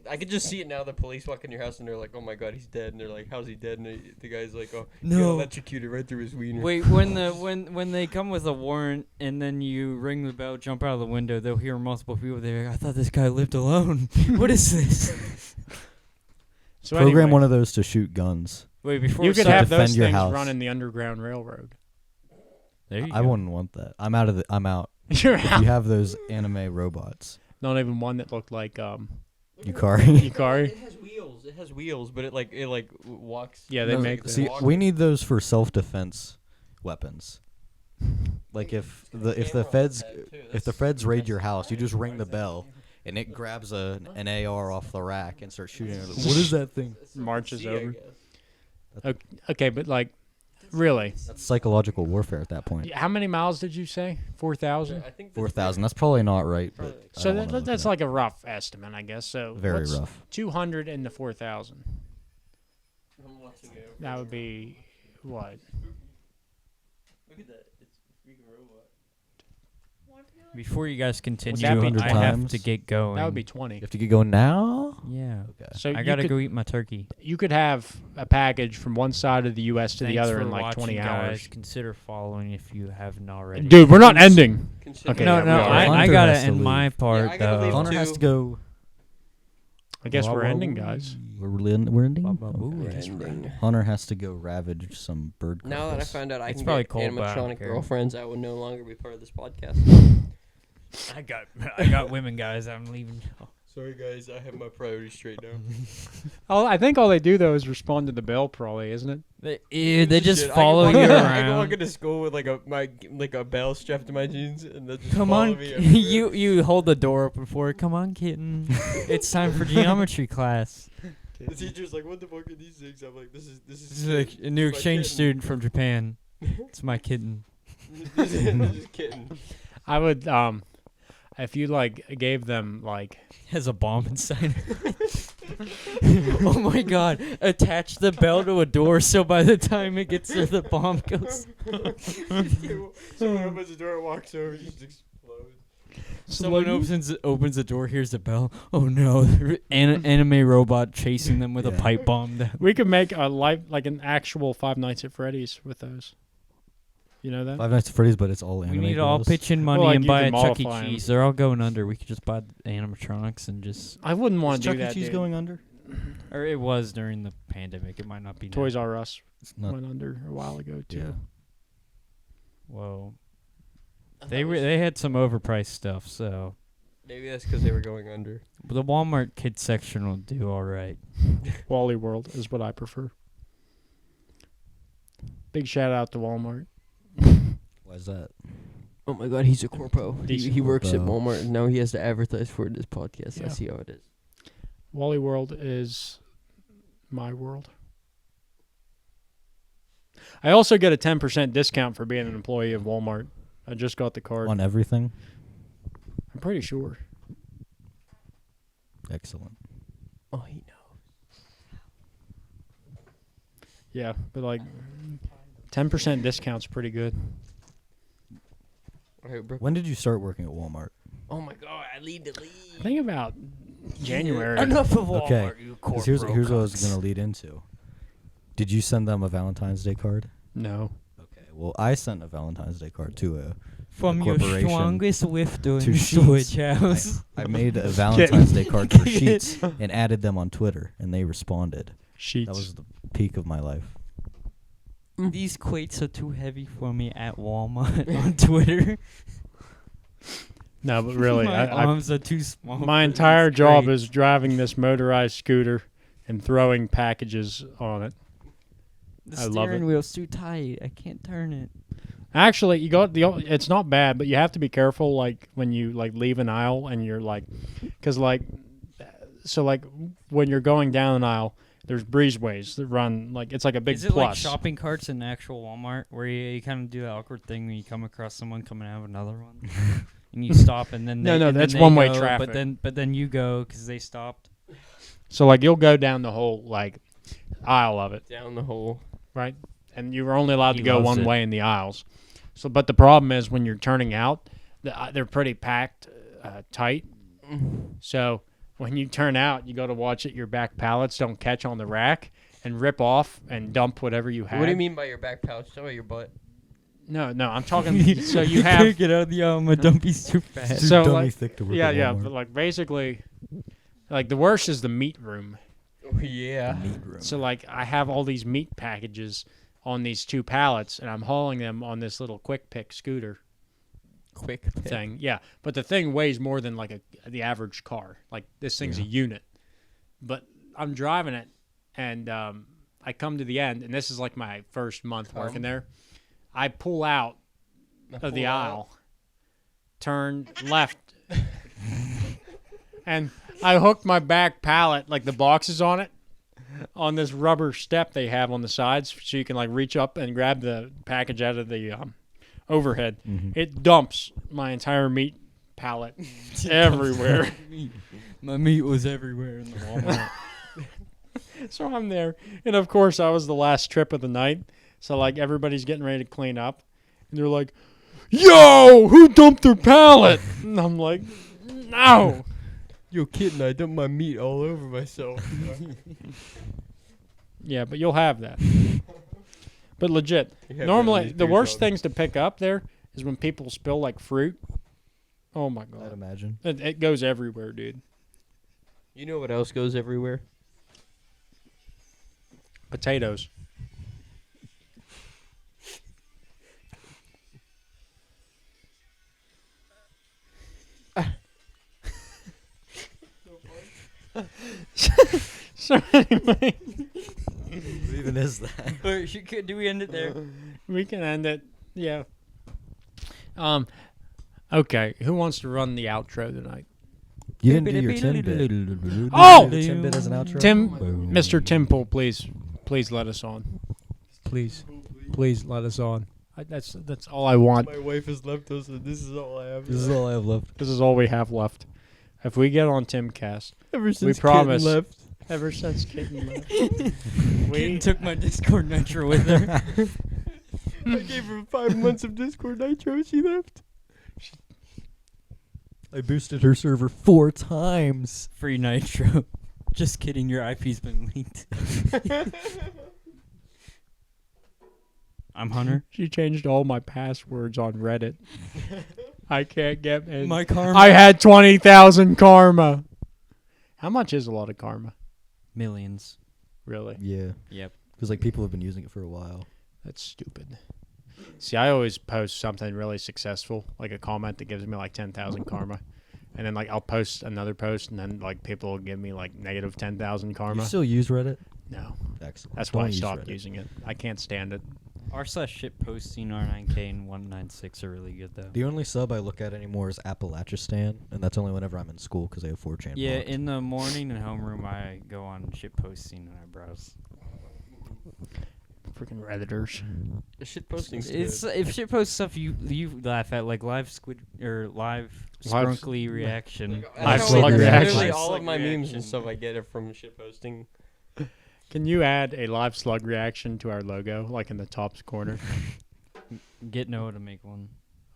Speaker 3: I could just see it now. The police walk in your house and they're like, "Oh my god, he's dead!" And they're like, "How's he dead?" And the guy's like, "Oh, he got
Speaker 4: No.
Speaker 3: electrocuted right through his wiener."
Speaker 4: Wait, when they come with a warrant and then you ring the bell, jump out of the window, they'll hear multiple people there. I thought this guy lived alone. What is this?
Speaker 2: So
Speaker 1: Program
Speaker 2: anyway,
Speaker 1: one of those to shoot guns.
Speaker 4: Wait, before
Speaker 2: you
Speaker 4: we
Speaker 2: could
Speaker 4: start-
Speaker 2: have
Speaker 1: defend
Speaker 2: those
Speaker 1: your
Speaker 2: things
Speaker 1: house.
Speaker 2: running the Underground Railroad.
Speaker 4: There you
Speaker 1: I
Speaker 4: go.
Speaker 1: wouldn't want that. I'm out.
Speaker 2: You're
Speaker 1: If
Speaker 2: out.
Speaker 1: you have those anime robots,
Speaker 2: Not even one that looked like
Speaker 1: Yukari.
Speaker 2: Yukari.
Speaker 3: It has wheels. It has wheels, but it walks.
Speaker 2: Yeah, they
Speaker 1: No,
Speaker 2: make
Speaker 1: See,
Speaker 2: those.
Speaker 1: we need those for self-defense weapons. Like if the feds raid your house, you just ring the bell, and it grabs an AR off the rack and starts shooting. What is that thing?
Speaker 2: Marches over. Okay, but like, really,
Speaker 1: That's psychological warfare at that point.
Speaker 2: how many miles did you say? 4,000.
Speaker 3: I think
Speaker 1: 4,000. That's probably not right, but I
Speaker 2: So
Speaker 1: don't wanna look
Speaker 2: that's
Speaker 1: it up.
Speaker 2: like a rough estimate, I guess. So
Speaker 1: very
Speaker 2: what's
Speaker 1: rough.
Speaker 2: 200 into 4,000.
Speaker 3: I'm watching it.
Speaker 2: That would be what?
Speaker 3: Look at that. It's a freaking robot.
Speaker 4: Before you guys continue,
Speaker 2: that be
Speaker 4: I have
Speaker 1: 200
Speaker 4: to get going.
Speaker 2: That would be 20.
Speaker 1: You have to get going now.
Speaker 4: Yeah.
Speaker 1: Okay.
Speaker 2: So
Speaker 4: I gotta
Speaker 2: you could,
Speaker 4: go eat my turkey.
Speaker 2: you could have a package from one side of the U.S. to the
Speaker 4: Thanks
Speaker 2: other
Speaker 4: for
Speaker 2: in like
Speaker 4: watching,
Speaker 2: 20 hours.
Speaker 4: guys. Consider following if you haven't already.
Speaker 2: Dude, we're not ending.
Speaker 3: Consider
Speaker 2: Okay,
Speaker 4: no,
Speaker 2: yeah,
Speaker 4: no,
Speaker 2: we are.
Speaker 4: I
Speaker 1: Hunter
Speaker 4: gotta
Speaker 1: has to
Speaker 4: end my
Speaker 1: leave.
Speaker 4: part
Speaker 3: I gotta leave
Speaker 4: though.
Speaker 1: Hunter has
Speaker 3: too.
Speaker 1: to go.
Speaker 2: I guess we're ending, guys.
Speaker 1: We're ending.
Speaker 4: Baba boo.
Speaker 3: We're
Speaker 1: Okay.
Speaker 3: ending.
Speaker 1: Hunter has to go ravage some bird.
Speaker 3: Now that I
Speaker 1: carcass.
Speaker 3: found out I
Speaker 4: It's
Speaker 3: can
Speaker 4: probably
Speaker 3: get
Speaker 4: cold back
Speaker 3: animatronic
Speaker 4: here.
Speaker 3: girlfriends, I would no longer be part of this podcast.
Speaker 4: I got women, guys. I'm leaving.
Speaker 3: Sorry, guys. I have my priorities straight now.
Speaker 2: I think all they do though is respond to the bell, probably, isn't it?
Speaker 4: They just
Speaker 3: Shit,
Speaker 4: follow
Speaker 3: I
Speaker 4: you
Speaker 3: can walk, I can walk
Speaker 4: around.
Speaker 3: into school with like a bell strapped to my jeans, and they'll just
Speaker 4: Come
Speaker 3: follow
Speaker 4: on,
Speaker 3: me everywhere.
Speaker 4: you hold the door open for it. Come on, kitten. It's time for geometry class.
Speaker 3: The teacher's like, "What the fuck are these things?" I'm like, "This is
Speaker 4: This is like a new
Speaker 3: my
Speaker 4: exchange
Speaker 3: kitten.
Speaker 4: student from Japan. It's my kitten.
Speaker 3: this is just kitten."
Speaker 2: I would if you like gave them like
Speaker 4: Has a bomb inside. Oh my god! Attach the bell to a door so by the time it gets there, the bomb goes.
Speaker 3: Someone opens the door and walks over, it just explodes.
Speaker 4: Someone opens the door, hears the bell. Oh no! Anime robot chasing them with a
Speaker 1: Yeah.
Speaker 4: pipe bomb.
Speaker 2: we could make a like an actual Five Nights at Freddy's with those. You know that?
Speaker 1: Five Nights at Freddy's, but it's all
Speaker 4: We
Speaker 1: anime.
Speaker 4: need to all
Speaker 1: girls.
Speaker 4: pitch in money
Speaker 2: like,
Speaker 4: and
Speaker 2: you
Speaker 4: buy a
Speaker 2: can
Speaker 4: Chuck E.
Speaker 2: modify 'em.
Speaker 4: Cheese. They're all going under. We could just buy the animatronics and just.
Speaker 2: I wouldn't
Speaker 1: Is
Speaker 2: want to
Speaker 1: Chuck
Speaker 2: do
Speaker 1: E.
Speaker 2: that.
Speaker 1: Cheese
Speaker 2: dude.
Speaker 1: going under?
Speaker 4: Or it was during the pandemic. It might not be now.
Speaker 2: Toys R Us
Speaker 1: It's not.
Speaker 2: went under a while ago too.
Speaker 1: Yeah.
Speaker 4: Whoa. They had some overpriced stuff, so
Speaker 3: Maybe that's because they were going under.
Speaker 4: but the Walmart kids section will do all right.
Speaker 2: Wally World is what I prefer. Big shout out to Walmart.
Speaker 1: Why is that?
Speaker 3: Oh my god, he's a corpo.
Speaker 2: Decent
Speaker 3: He works at
Speaker 1: corpo.
Speaker 3: Walmart, and now he has to advertise for it in his podcast.
Speaker 2: Yeah.
Speaker 3: I see how it is.
Speaker 2: Wally World is my world. I also get a 10% discount for being an employee of Walmart. I just got the card.
Speaker 1: On everything.
Speaker 2: I'm pretty sure.
Speaker 1: Excellent.
Speaker 3: Oh, he knows.
Speaker 2: Yeah, but like 10% discount's pretty good.
Speaker 3: All right, bro.
Speaker 1: When did you start working at Walmart?
Speaker 3: Oh my god, I need to
Speaker 2: I
Speaker 3: leave.
Speaker 2: think about January.
Speaker 3: Enough of Walmart,
Speaker 1: Okay,
Speaker 3: you
Speaker 1: 'Cause here's
Speaker 3: corpo
Speaker 1: what I was
Speaker 3: cunts.
Speaker 1: gonna lead into. Did you send them a Valentine's Day card?
Speaker 2: No.
Speaker 1: Okay. Well, I sent a Valentine's Day card to a
Speaker 4: From your
Speaker 1: corporation
Speaker 4: strongest whiff
Speaker 1: to
Speaker 4: storage
Speaker 1: Sheets.
Speaker 4: house.
Speaker 1: I made a Valentine's Day card for Sheets and added them on Twitter, and they responded.
Speaker 2: Sheets.
Speaker 1: That was the peak of my life.
Speaker 4: These quates are too heavy for me at Walmart on Twitter.
Speaker 2: No, but really,
Speaker 4: My
Speaker 2: I
Speaker 4: arms are too small.
Speaker 2: my
Speaker 4: for
Speaker 2: entire
Speaker 4: this
Speaker 2: job
Speaker 4: crate.
Speaker 2: is driving this motorized scooter and throwing packages on it.
Speaker 4: The
Speaker 2: I love
Speaker 4: steering
Speaker 2: it.
Speaker 4: wheel's too tight. I can't turn it.
Speaker 2: Actually, you got it's not bad, but you have to be careful, like when you like leave an aisle and you're like, because like, so like when you're going down an aisle, there's breezeways that run like it's like a big
Speaker 4: Is it
Speaker 2: plus.
Speaker 4: like shopping carts in actual Walmart where you kind of do that awkward thing when you come across someone coming out of another one and you stop and then
Speaker 2: No,
Speaker 4: they,
Speaker 2: no,
Speaker 4: and then
Speaker 2: that's
Speaker 4: they
Speaker 2: one-way
Speaker 4: go,
Speaker 2: traffic.
Speaker 4: But then you go because they stopped.
Speaker 2: So like you'll go down the whole like aisle of it,
Speaker 3: Down the hole.
Speaker 2: right? And you were only allowed
Speaker 4: He
Speaker 2: to go
Speaker 4: loves
Speaker 2: one
Speaker 4: it.
Speaker 2: way in the aisles. So, but the problem is when you're turning out, they're pretty packed tight. So when you turn out, you got to watch that your back pallets don't catch on the rack and rip off and dump whatever you have.
Speaker 3: What do you mean by your back pouch? Tell me your butt.
Speaker 2: No, I'm talking. So you have.
Speaker 4: Can't get out of the aisle. My dumpy's too fat.
Speaker 1: Too
Speaker 2: So,
Speaker 1: dummy
Speaker 2: like-
Speaker 1: thick to work
Speaker 2: Yeah,
Speaker 1: at
Speaker 2: yeah,
Speaker 1: Walmart.
Speaker 2: but like basically, like the worst is the meat room.
Speaker 3: Oh, yeah.
Speaker 1: Meat room.
Speaker 2: So like I have all these meat packages on these 2 pallets, and I'm hauling them on this little quick pick scooter
Speaker 3: Quick pick.
Speaker 2: thing. Yeah, but the thing weighs more than like the average car. Like this thing's a unit. But I'm driving it, and I come to the end, and this is like my first month working there. I pull out of the aisle, turn left, and I hooked my back pallet, like the boxes on it, on this rubber step they have on the sides, so you can like reach up and grab the package out of the overhead.
Speaker 1: Mhm.
Speaker 2: It dumps my entire meat pallet everywhere.
Speaker 4: My meat was everywhere in the Walmart.
Speaker 2: So I'm there, and of course I was the last trip of the night. So like everybody's getting ready to clean up, and they're like, "Yo, who dumped their pallet?" And I'm like, "No."
Speaker 3: Yo, kitten, I dumped my meat all over myself.
Speaker 2: Yeah, but you'll have that. But legit,
Speaker 3: You have
Speaker 2: normally
Speaker 3: these
Speaker 2: the
Speaker 3: beer
Speaker 2: worst
Speaker 3: dogs.
Speaker 2: things to pick up there is when people spill like fruit. Oh my
Speaker 1: I'd
Speaker 2: god,
Speaker 1: imagine.
Speaker 2: it goes everywhere, dude.
Speaker 3: You know what else goes everywhere?
Speaker 2: Potatoes. So anyway,
Speaker 1: What even is that?
Speaker 4: Wait, do we end it there?
Speaker 2: we can end it. Yeah. Okay, who wants to run the outro tonight?
Speaker 1: You didn't do your Tim bit.
Speaker 2: Oh!
Speaker 1: The Tim bit as an outro?
Speaker 2: Tim,
Speaker 1: Boom.
Speaker 2: Mr. Timple, please let us on. Please let us on. That's all I want.
Speaker 3: My wife has left us, and this is all I have.
Speaker 1: This is all I have left.
Speaker 2: This is all we have left. If we get on Timcast,
Speaker 3: Ever since
Speaker 2: promise.
Speaker 3: Kitten left.
Speaker 2: ever since Kitten left,
Speaker 4: Kitten
Speaker 2: we
Speaker 4: took my Discord Nitro with her.
Speaker 3: I gave her 5 months of Discord Nitro. She left.
Speaker 1: I boosted her server 4 times.
Speaker 4: Free Nitro. Just kidding, your IP's been leaked. I'm Hunter.
Speaker 2: she changed all my passwords on Reddit. I can't get in.
Speaker 4: My karma.
Speaker 2: I had 20,000 karma. How much is a lot of karma?
Speaker 4: Millions.
Speaker 2: Really?
Speaker 1: Yeah.
Speaker 4: Yep.
Speaker 1: Because like people have been using it for a while.
Speaker 2: That's stupid. See, I always post something really successful, like a comment that gives me like 10,000 karma. And then like I'll post another post, and then like people will give me like negative 10,000 karma.
Speaker 1: You still use Reddit?
Speaker 2: No,
Speaker 1: Excellent.
Speaker 2: that's
Speaker 1: Don't
Speaker 2: why I
Speaker 1: use
Speaker 2: stopped
Speaker 1: Reddit.
Speaker 2: using it. I can't stand it.
Speaker 4: R/shitposting R9K and 196 are really good though.
Speaker 1: The only sub I look at anymore is Appalachistan, and that's only whenever I'm in school because I have 4chan.
Speaker 4: Yeah,
Speaker 1: blocked.
Speaker 4: in the morning and homeroom I go on shitposting and I browse.
Speaker 2: Freaking Redditors.
Speaker 3: The shit posting's
Speaker 4: It's
Speaker 3: good.
Speaker 4: if shitpost stuff you laugh at, like live squid or live
Speaker 2: Live-
Speaker 4: scrunkly reaction.
Speaker 2: Live
Speaker 3: That's
Speaker 2: slug
Speaker 3: how
Speaker 2: reaction.
Speaker 3: Literally
Speaker 4: Live
Speaker 3: all of
Speaker 4: slug
Speaker 3: my memes
Speaker 4: reaction.
Speaker 3: and stuff I get are from shit posting.
Speaker 2: Can you add a live slug reaction to our logo, like in the top corner?
Speaker 4: Get Noah to make one.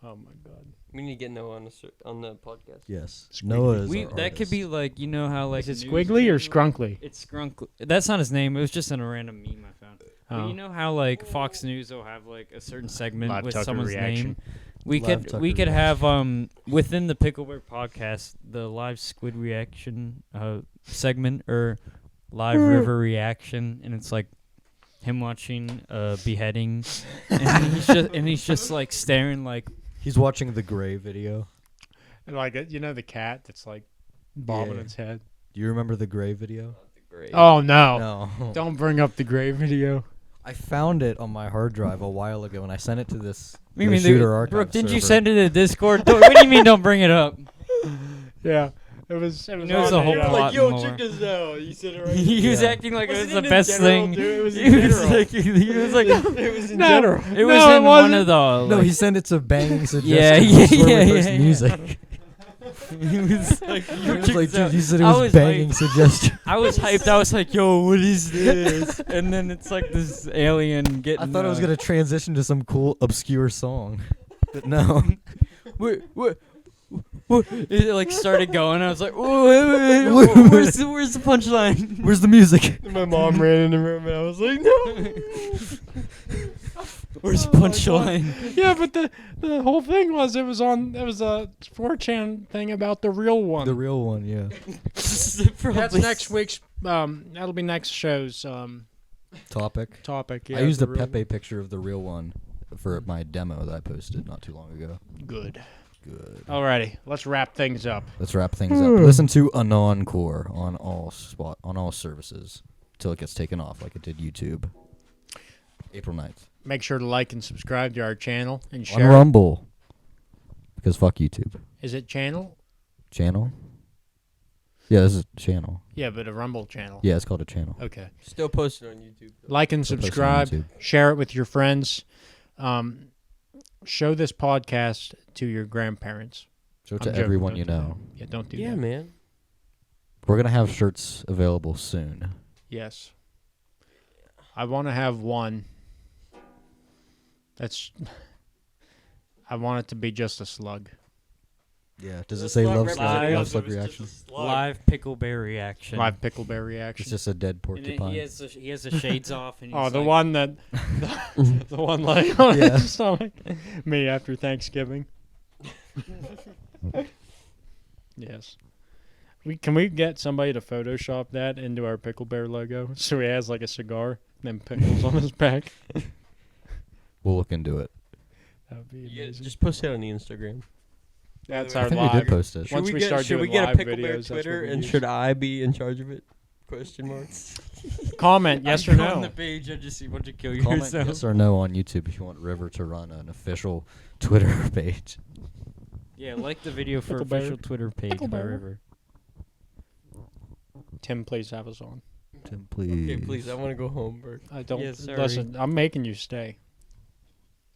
Speaker 2: Oh my god.
Speaker 3: We need to get Noah on the podcast.
Speaker 1: Yes.
Speaker 2: Squiggly.
Speaker 1: Noah is
Speaker 4: We
Speaker 1: our
Speaker 4: that could
Speaker 1: artist.
Speaker 4: be like how like
Speaker 2: Is it
Speaker 4: a news
Speaker 2: squiggly or
Speaker 4: channel-
Speaker 2: scrunkly?
Speaker 4: It's Skrunkly. That's not his name. It was just in a random meme I found.
Speaker 2: Oh.
Speaker 4: But you know how like Fox News will have like a certain segment
Speaker 2: Live
Speaker 4: with
Speaker 2: Tucker
Speaker 4: someone's
Speaker 2: reaction.
Speaker 4: name. We
Speaker 1: Live
Speaker 4: could
Speaker 1: Tucker
Speaker 4: we could have
Speaker 1: reaction.
Speaker 4: within the Picklebear podcast the live squid reaction segment or live river reaction, and it's like him watching a beheading, and he's just like staring like
Speaker 1: He's watching the Gray video.
Speaker 2: Like the cat that's like bobbing
Speaker 1: Yeah.
Speaker 2: its head.
Speaker 1: Do you remember the Gray video?
Speaker 3: Great.
Speaker 2: Oh no!
Speaker 1: No.
Speaker 2: Don't bring up the Gray video.
Speaker 1: I found it on my hard drive a while ago, and I sent it to this
Speaker 4: You mean
Speaker 1: shooter archive
Speaker 4: Brooke, didn't you
Speaker 1: server.
Speaker 4: send it to Discord? What do you mean don't bring it up?
Speaker 2: Yeah, it was. It was
Speaker 4: Knows
Speaker 2: on
Speaker 4: the whole
Speaker 2: a,
Speaker 4: plot more.
Speaker 3: this out. You said it
Speaker 4: He was
Speaker 1: Yeah.
Speaker 4: acting like it was
Speaker 3: Wasn't
Speaker 4: the
Speaker 3: it in
Speaker 4: best
Speaker 3: general,
Speaker 4: thing.
Speaker 3: dude? It was in
Speaker 4: He was
Speaker 3: general.
Speaker 4: like, he was like,
Speaker 3: It was in
Speaker 2: No.
Speaker 3: general.
Speaker 4: it was
Speaker 2: No, it
Speaker 4: in one
Speaker 2: wasn't.
Speaker 4: of the.
Speaker 1: No,
Speaker 4: Like,
Speaker 1: he sent it to Banging Suggestions.
Speaker 4: yeah,
Speaker 1: for
Speaker 4: yeah,
Speaker 1: reverse
Speaker 4: yeah.
Speaker 1: music.
Speaker 4: he was like,
Speaker 1: He was like, dude, you said it
Speaker 4: I
Speaker 1: was
Speaker 4: was
Speaker 1: Banging
Speaker 4: like-
Speaker 1: Suggestions.
Speaker 4: I was hyped. I was like, yo, what is this? And then it's like this alien getting.
Speaker 1: I thought it was gonna transition to some cool obscure song, but no.
Speaker 4: What? It like started going. I was like, wait, where's the punchline?
Speaker 1: Where's the music?
Speaker 3: My mom ran in the room and I was like, no.
Speaker 4: Where's the punchline?
Speaker 2: Yeah, but the whole thing was it was a 4chan thing about the real one.
Speaker 1: The real one, yeah.
Speaker 2: That's next week's. That'll be next show's
Speaker 1: Topic.
Speaker 2: topic. Yeah,
Speaker 1: I used
Speaker 2: the
Speaker 1: a
Speaker 2: real
Speaker 1: Pepe picture of the real one for my demo that I posted not too long ago.
Speaker 2: Good.
Speaker 1: Good.
Speaker 2: Alrighty, let's wrap things up.
Speaker 1: Let's wrap things up. Listen to Anoncore on all services till it gets taken off, like it did YouTube. April 9th.
Speaker 2: Make sure to like and subscribe to our channel and
Speaker 1: On
Speaker 2: share.
Speaker 1: Rumble. Because fuck YouTube.
Speaker 2: Is it channel?
Speaker 1: Channel? Yeah, this is a channel.
Speaker 2: Yeah, but a Rumble channel.
Speaker 1: Yeah, it's called a channel.
Speaker 2: Okay.
Speaker 3: Still posted on YouTube.
Speaker 2: Like and
Speaker 1: Still posted on
Speaker 2: subscribe.
Speaker 1: YouTube.
Speaker 2: Share it with your friends. Show this podcast to your grandparents.
Speaker 1: Show it
Speaker 2: I'm
Speaker 1: to
Speaker 2: joking,
Speaker 1: everyone
Speaker 2: don't
Speaker 1: you
Speaker 2: do
Speaker 1: know.
Speaker 2: that. Yeah, don't do
Speaker 3: Yeah,
Speaker 2: that.
Speaker 3: man.
Speaker 1: We're going to have shirts available soon.
Speaker 2: Yes. I want to have one. I want it to be just a slug.
Speaker 1: Yeah. Does it say love slug,
Speaker 4: Live.
Speaker 1: love slug reaction?
Speaker 4: Live Picklebear reaction.
Speaker 2: Live Picklebear
Speaker 1: It's
Speaker 2: reaction.
Speaker 1: just a dead
Speaker 4: And
Speaker 1: porcupine.
Speaker 4: he has the shades off. And he's
Speaker 2: Oh, the
Speaker 4: like,
Speaker 2: one that the one laying on
Speaker 1: Yeah.
Speaker 2: his stomach. Me after Thanksgiving. Yes. Can we get somebody to Photoshop that into our Picklebear logo so he has like a cigar and then pickles on his back?
Speaker 1: We'll look into it.
Speaker 2: That would be
Speaker 3: Yeah,
Speaker 2: amazing.
Speaker 3: just post it on the Instagram.
Speaker 2: That's
Speaker 3: I
Speaker 1: I
Speaker 2: our
Speaker 1: think we
Speaker 2: live.
Speaker 1: did post it.
Speaker 2: Once we start
Speaker 3: should we
Speaker 2: doing
Speaker 3: get
Speaker 2: live
Speaker 3: a Picklebear
Speaker 2: videos, that's what
Speaker 3: Twitter
Speaker 2: we
Speaker 3: and
Speaker 2: use.
Speaker 3: should I be in charge of it? Question mark.
Speaker 2: Comment yes or
Speaker 4: I go on
Speaker 2: no.
Speaker 4: the page. I just see a bunch of kill
Speaker 1: Comment
Speaker 4: yourself.
Speaker 1: yes or no on YouTube if you want River to run an official Twitter page.
Speaker 4: Yeah, like the video for
Speaker 2: Picklebear.
Speaker 4: official Twitter page by
Speaker 2: Picklebear.
Speaker 4: River.
Speaker 2: Tim, please have us on.
Speaker 1: Tim, please.
Speaker 3: Okay, please. I want to go home, Bert.
Speaker 2: I don't
Speaker 4: Yes, sorry.
Speaker 2: listen. I'm making you stay.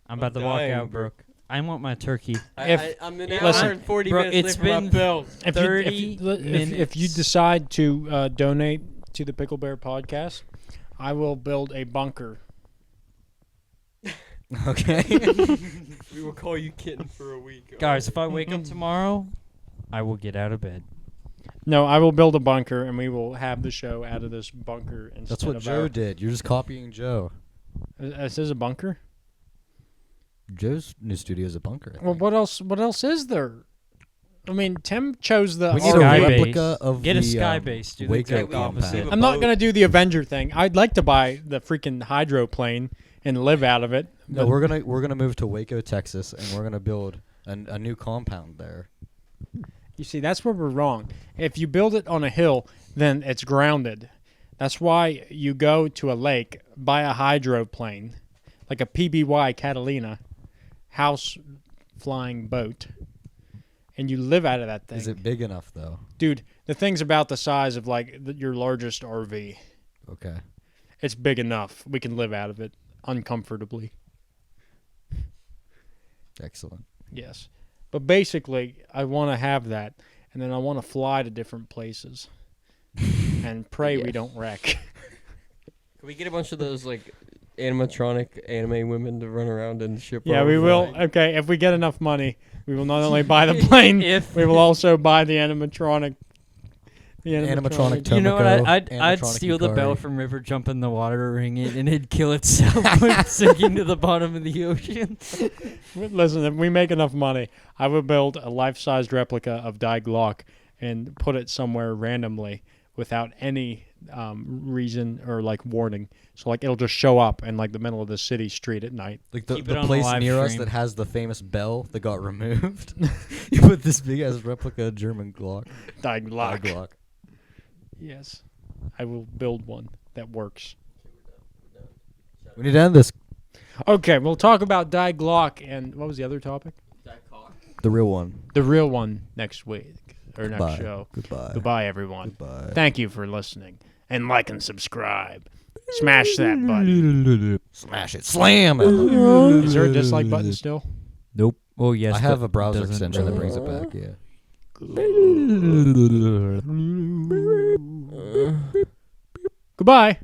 Speaker 4: I'm about to walk
Speaker 3: dying,
Speaker 4: out,
Speaker 3: bro.
Speaker 4: Brooke. I want my turkey.
Speaker 3: I'm an
Speaker 2: Listen,
Speaker 3: hour and 40
Speaker 4: bro,
Speaker 3: minutes
Speaker 4: it's
Speaker 3: late for my
Speaker 4: been
Speaker 3: bill.
Speaker 2: If you,
Speaker 4: 30
Speaker 2: if you decide to donate to the Picklebear podcast, I will build a bunker.
Speaker 1: Okay.
Speaker 3: We will call you kitten for a week.
Speaker 4: Guys, if I wake up tomorrow, I will get out of bed.
Speaker 2: No, I will build a bunker, and we will have the show out of this bunker instead
Speaker 1: That's what
Speaker 2: of
Speaker 1: Joe
Speaker 2: our,
Speaker 1: did. You're just copying Joe.
Speaker 2: This is a bunker.
Speaker 1: Joe's new studio is a bunker. I
Speaker 2: Well,
Speaker 1: think.
Speaker 2: what else? What else is there? I mean, Tim chose the.
Speaker 1: We need
Speaker 2: RV.
Speaker 1: a
Speaker 4: Sky
Speaker 1: replica
Speaker 4: base.
Speaker 1: of
Speaker 4: Get a
Speaker 1: the
Speaker 4: sky base. Do the
Speaker 1: Waco
Speaker 4: exact opposite.
Speaker 1: compound.
Speaker 2: I'm not gonna do the Avenger thing. I'd like to buy the freaking hydroplane and live out of it.
Speaker 1: No,
Speaker 2: but-
Speaker 1: we're gonna move to Waco, Texas, and we're gonna build a new compound there.
Speaker 2: You see, that's where we're wrong. If you build it on a hill, then it's grounded. That's why you go to a lake, buy a hydroplane, like a PBY Catalina, house flying boat, and you live out of that thing.
Speaker 1: Is it big enough though?
Speaker 2: Dude, the thing's about the size of like your largest RV.
Speaker 1: Okay.
Speaker 2: It's big enough. We can live out of it uncomfortably.
Speaker 1: Excellent.
Speaker 2: Yes. But basically, I want to have that, and then I want to fly to different places and pray we
Speaker 3: Yes.
Speaker 2: don't wreck.
Speaker 3: Can we get a bunch of those like animatronic anime women to run around and ship?
Speaker 2: Yeah,
Speaker 3: our
Speaker 2: we will.
Speaker 3: flag?
Speaker 2: Okay, if we get enough money, we will not only buy the plane,
Speaker 4: If
Speaker 2: we will also buy the animatronic. The
Speaker 1: Animatronic
Speaker 4: you know what,
Speaker 1: Tomoko,
Speaker 4: I'd
Speaker 1: animatronic
Speaker 4: steal the bell
Speaker 1: Yukari.
Speaker 4: from River, jump in the water, ring it, and it'd kill itself, sinking to the bottom of the ocean.
Speaker 2: Listen, if we make enough money, I will build a life-sized replica of Die Glock and put it somewhere randomly without any reason or like warning. So like it'll just show up in like the middle of the city street at night.
Speaker 1: Like the,
Speaker 4: Keep it
Speaker 1: the
Speaker 4: on a
Speaker 1: place
Speaker 4: live
Speaker 1: near us
Speaker 4: stream.
Speaker 1: that has the famous bell that got removed. You put this big ass replica German Glock.
Speaker 2: Die
Speaker 1: Glock.
Speaker 2: Glock. Yes, I will build one that works.
Speaker 1: We need to end this.
Speaker 2: Okay, we'll talk about Die Glock and what was the other topic?
Speaker 1: The real one.
Speaker 2: The real one next week or
Speaker 1: Goodbye.
Speaker 2: next show.
Speaker 1: Goodbye.
Speaker 2: Goodbye, everyone.
Speaker 1: Goodbye.
Speaker 2: Thank you for listening and like and subscribe. Smash that button.
Speaker 1: Smash it. Slam it.
Speaker 2: Is there a dislike button still?
Speaker 1: Nope.
Speaker 4: Oh yes,
Speaker 1: I have
Speaker 4: but
Speaker 1: a browser
Speaker 4: doesn't
Speaker 1: extension that
Speaker 4: really-
Speaker 1: brings it back. Yeah.
Speaker 2: Goodbye.